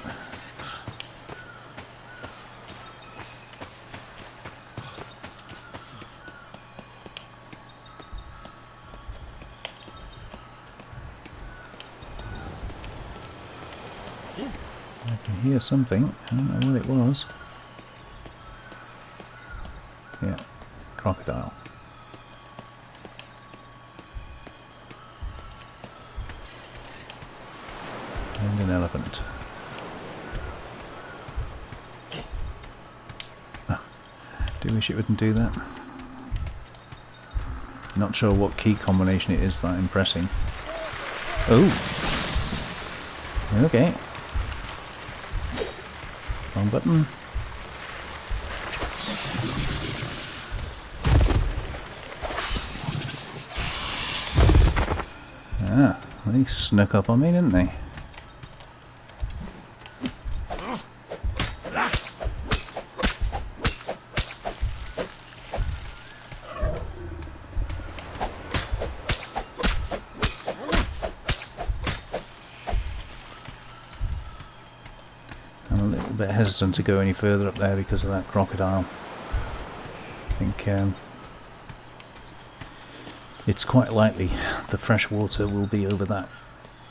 I can hear something. I don't know what it was. Yeah, crocodile. And an elephant. Oh, do wish it wouldn't do that. Not sure what key combination it is that I'm pressing. Oh! Okay. Wrong button. Ah, they snuck up on me, didn't they? I'm a little bit hesitant to go any further up there because of that crocodile. I think it's quite likely the fresh water will be over that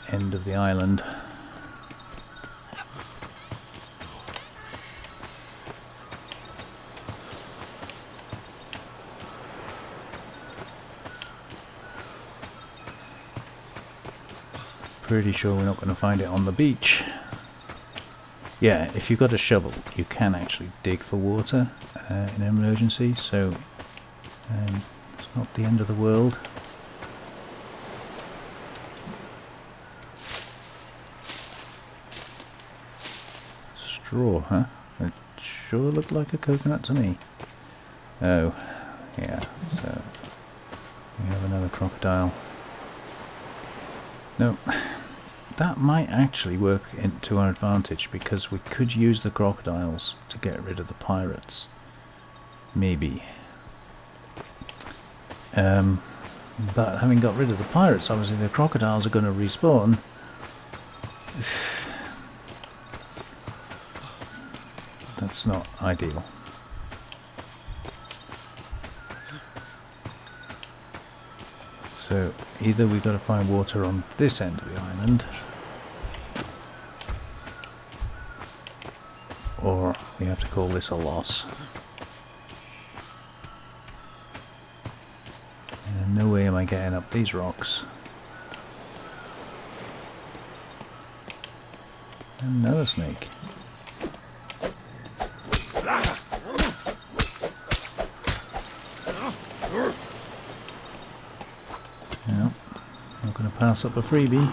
end of the island. Pretty sure we're not going to find it on the beach. Yeah, if you've got a shovel, you can actually dig for water in an emergency, so it's not the end of the world. Straw, huh? It sure looked like a coconut to me. Oh, yeah, so we have another crocodile. No, that might actually work to our advantage because we could use the crocodiles to get rid of the pirates. Maybe. But having got rid of the pirates, obviously the crocodiles are going to respawn. That's not ideal. So either we've got to find water on this end of the island, or we have to call this a loss. And no way am I getting up these rocks. Another snake. Not going to pass up a freebie.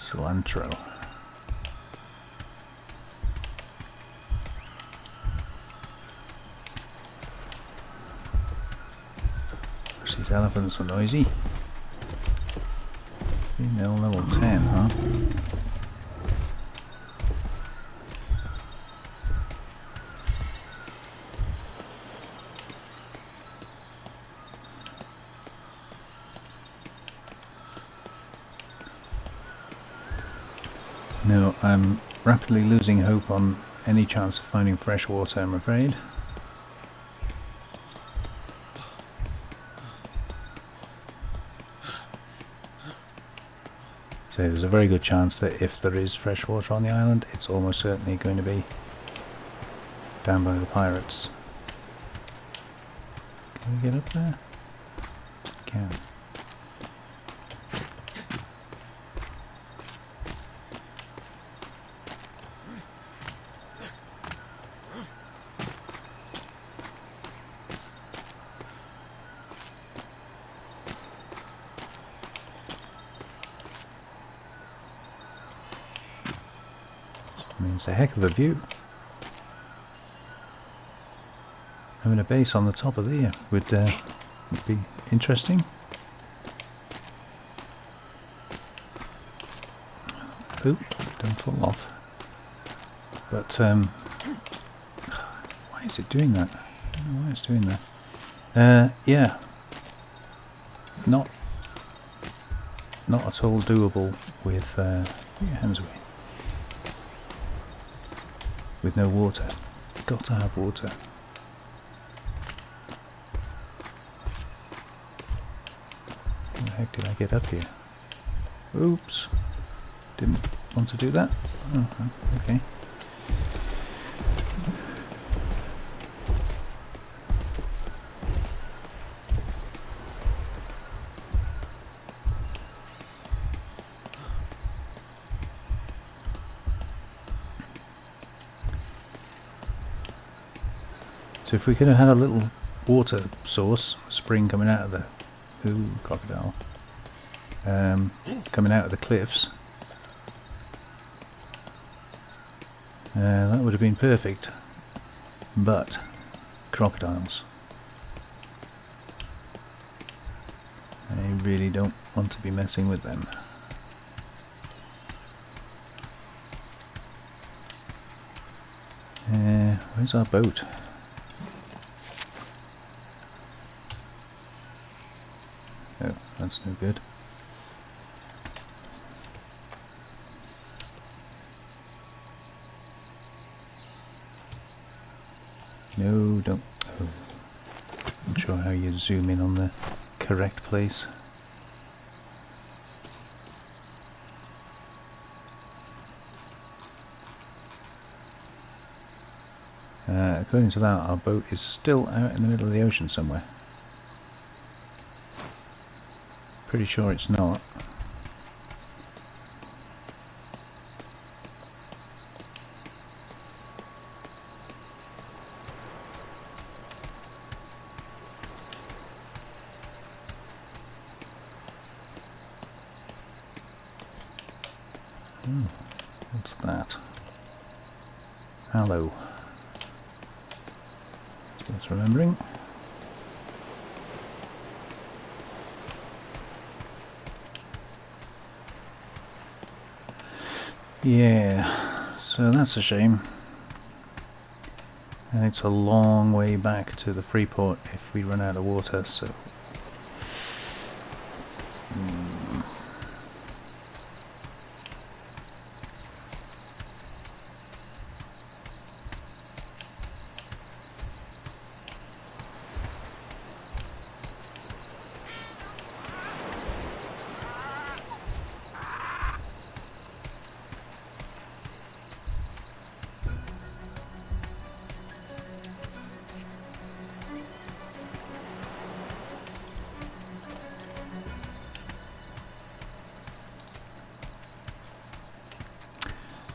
Cilantro. These elephants are noisy. Female level 10, huh? No, I'm rapidly losing hope on any chance of finding fresh water, I'm afraid. So there's a very good chance that if there is fresh water on the island, it's almost certainly going to be down by the pirates. Can we get up there? Can. I mean, it's a heck of a view. Having a base on the top of there would be interesting. Oop, don't fall off. But, why is it doing that? I don't know why it's doing that. Yeah. Not at all doable with, put your hands away. With no water. Got to have water. How the heck did I get up here? Oops. Didn't want to do that. Oh, okay. So if we could have had a little water source, spring coming out of the crocodile, coming out of the cliffs, that would have been perfect. But crocodiles, I really don't want to be messing with them. Where's our boat? Oh, that's no good. No, don't. Oh. I'm not sure how you zoom in on the correct place. According to that, our boat is still out in the middle of the ocean somewhere. Pretty sure it's not. What's that? Aloe. That's remembering. Yeah, so that's a shame. And it's a long way back to the free port if we run out of water, so...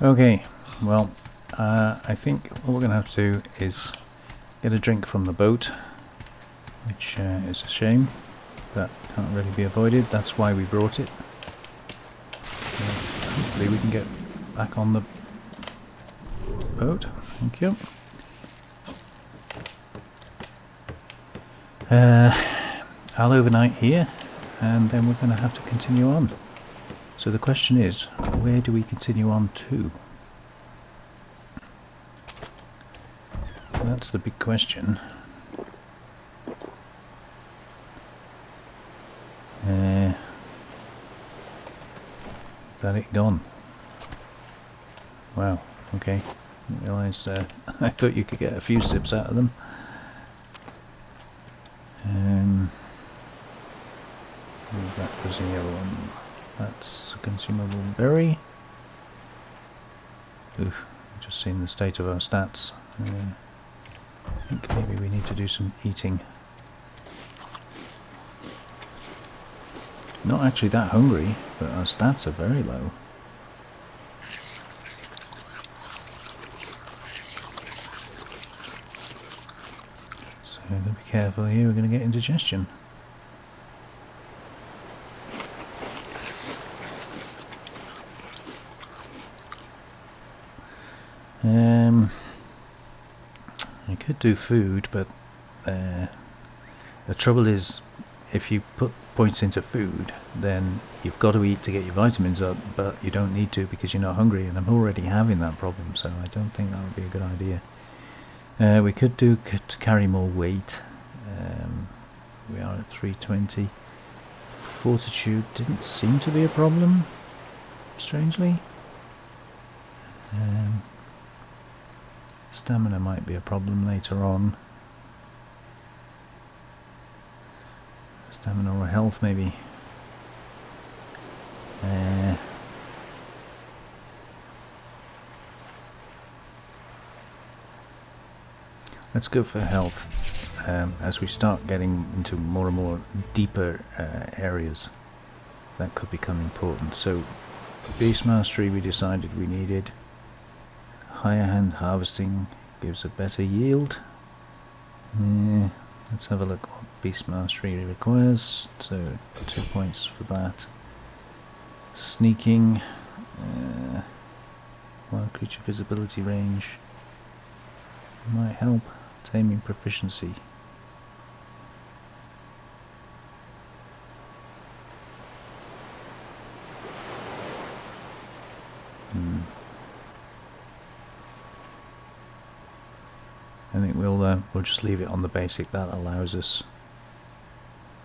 Okay, well, I think what we're going to have to do is get a drink from the boat, which is a shame, but can't really be avoided. That's why we brought it. hopefully we can get back on the boat. Thank you. I'll overnight here, and then we're going to have to continue on. So the question is, where do we continue on to? That's the big question. Is that it gone? Wow, okay. Didn't realise, I thought you could get a few sips out of them. What was that? Was the yellow one? That's a consumable berry. Oof, I've just seen the state of our stats. I think maybe we need to do some eating. Not actually that hungry, but our stats are very low. So we've got to be careful here, we're going to get indigestion. I could do food, but the trouble is, if you put points into food, then you've got to eat to get your vitamins up, but you don't need to because you're not hungry, and I'm already having that problem, so I don't think that would be a good idea. We could do to carry more weight. We are at 320. Fortitude didn't seem to be a problem, strangely. Stamina might be a problem later on. Stamina or health, maybe. Let's go for health. As we start getting into more and more deeper areas, that could become important. So, beast mastery we decided we needed. Higher hand harvesting gives a better yield. Let's have a look what beast mastery requires. So 2 points for that. Sneaking, wild creature visibility range might help. Taming proficiency. I think we'll just leave it on the basic. That allows us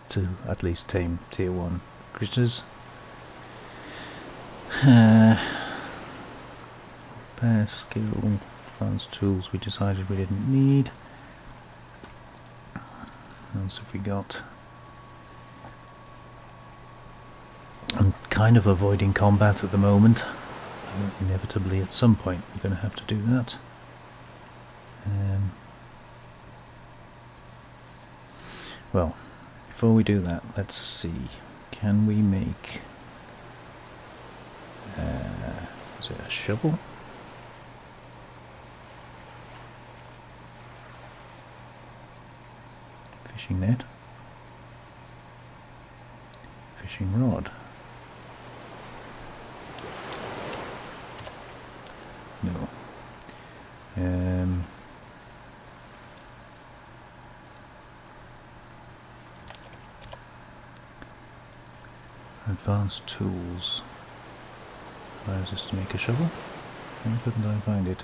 to at least tame tier 1 creatures. Repair skill, advanced tools we decided we didn't need. What else have we got? I'm kind of avoiding combat at the moment. Inevitably at some point we're going to have to do that. Well, before we do that, let's see. Can we make is it a shovel? Fishing net? Fishing rod? No. Advanced tools allows us to make a shovel. Why couldn't I find it?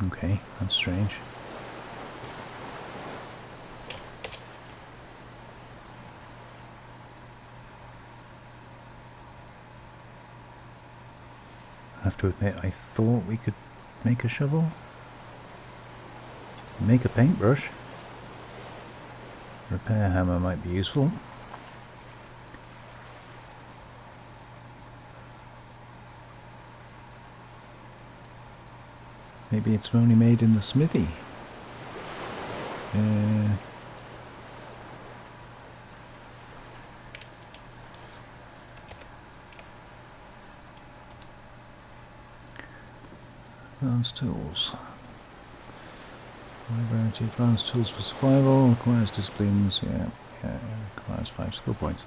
Okay, that's strange. I have to admit, I thought we could make a shovel. Make a paintbrush. Repair hammer might be useful. Maybe it's only made in the smithy. Advanced tools. Variety, advanced tools for survival, requires disciplines, yeah, requires 5 skill points.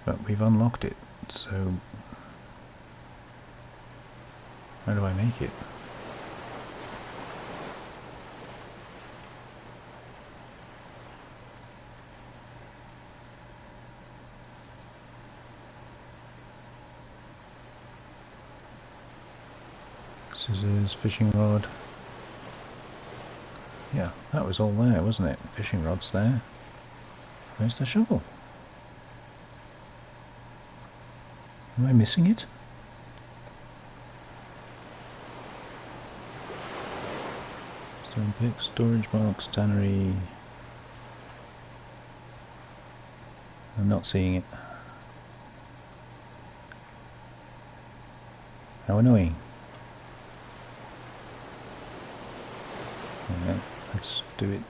But we've unlocked it, so how do I make it? Scissors, fishing rod. Yeah, that was all there, wasn't it? Fishing rod's there. Where's the shovel? Am I missing it? Stone pick, storage box, tannery. I'm not seeing it. How annoying. Yeah, let's do it.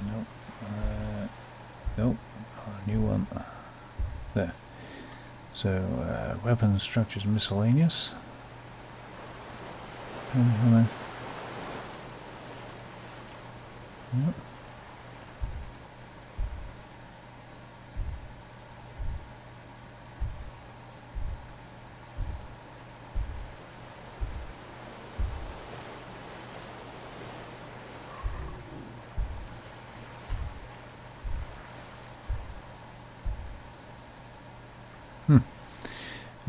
Nope. Nope. New one. There. So, weapons, structures, miscellaneous. Hello. Yep.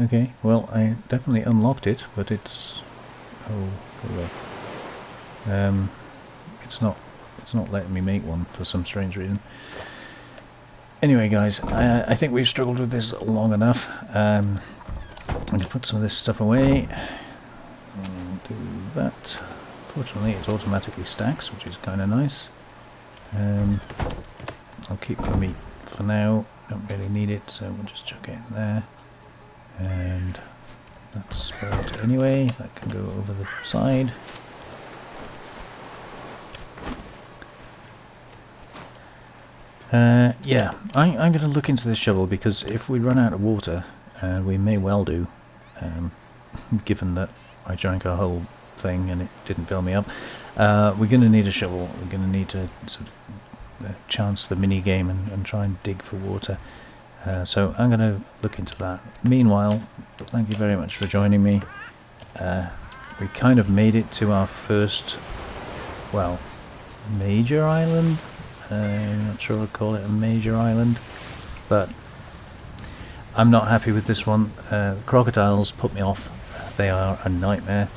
Okay, well, I definitely unlocked it, but it's... oh, go away. It's not letting me make one for some strange reason. Anyway, guys, I think we've struggled with this long enough. I'm going to put some of this stuff away. Do that. Fortunately, it automatically stacks, which is kind of nice. I'll keep the meat for now. Don't really need it, so we'll just chuck it in there. And that's spoiled anyway. That can go over the side. Yeah, I'm going to look into this shovel, because if we run out of water, we may well do, given that I drank a whole thing and it didn't fill me up. We're going to need a shovel. We're going to need to sort of chance the mini game and try and dig for water. So I'm going to look into that. Meanwhile, thank you very much for joining me. We kind of made it to our first, well, major island. I'm not sure I'd call it a major island, but I'm not happy with this one. Crocodiles put me off. They are a nightmare.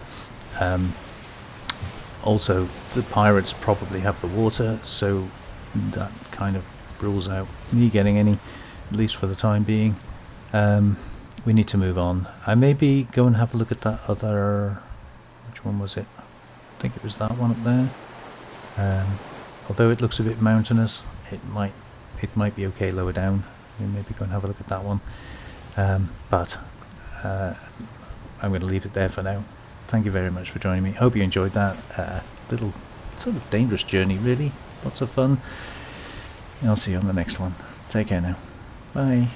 Also, the pirates probably have the water, so that kind of rules out me getting any, at least for the time being. We need to move on. I maybe go and have a look at that other... which one was it? I think it was that one up there. Although it looks a bit mountainous, it might be okay lower down. We maybe go and have a look at that one. But I'm going to leave it there for now. Thank you very much for joining me. Hope you enjoyed that little sort of dangerous journey, really. Lots of fun. I'll see you on the next one. Take care now. Bye.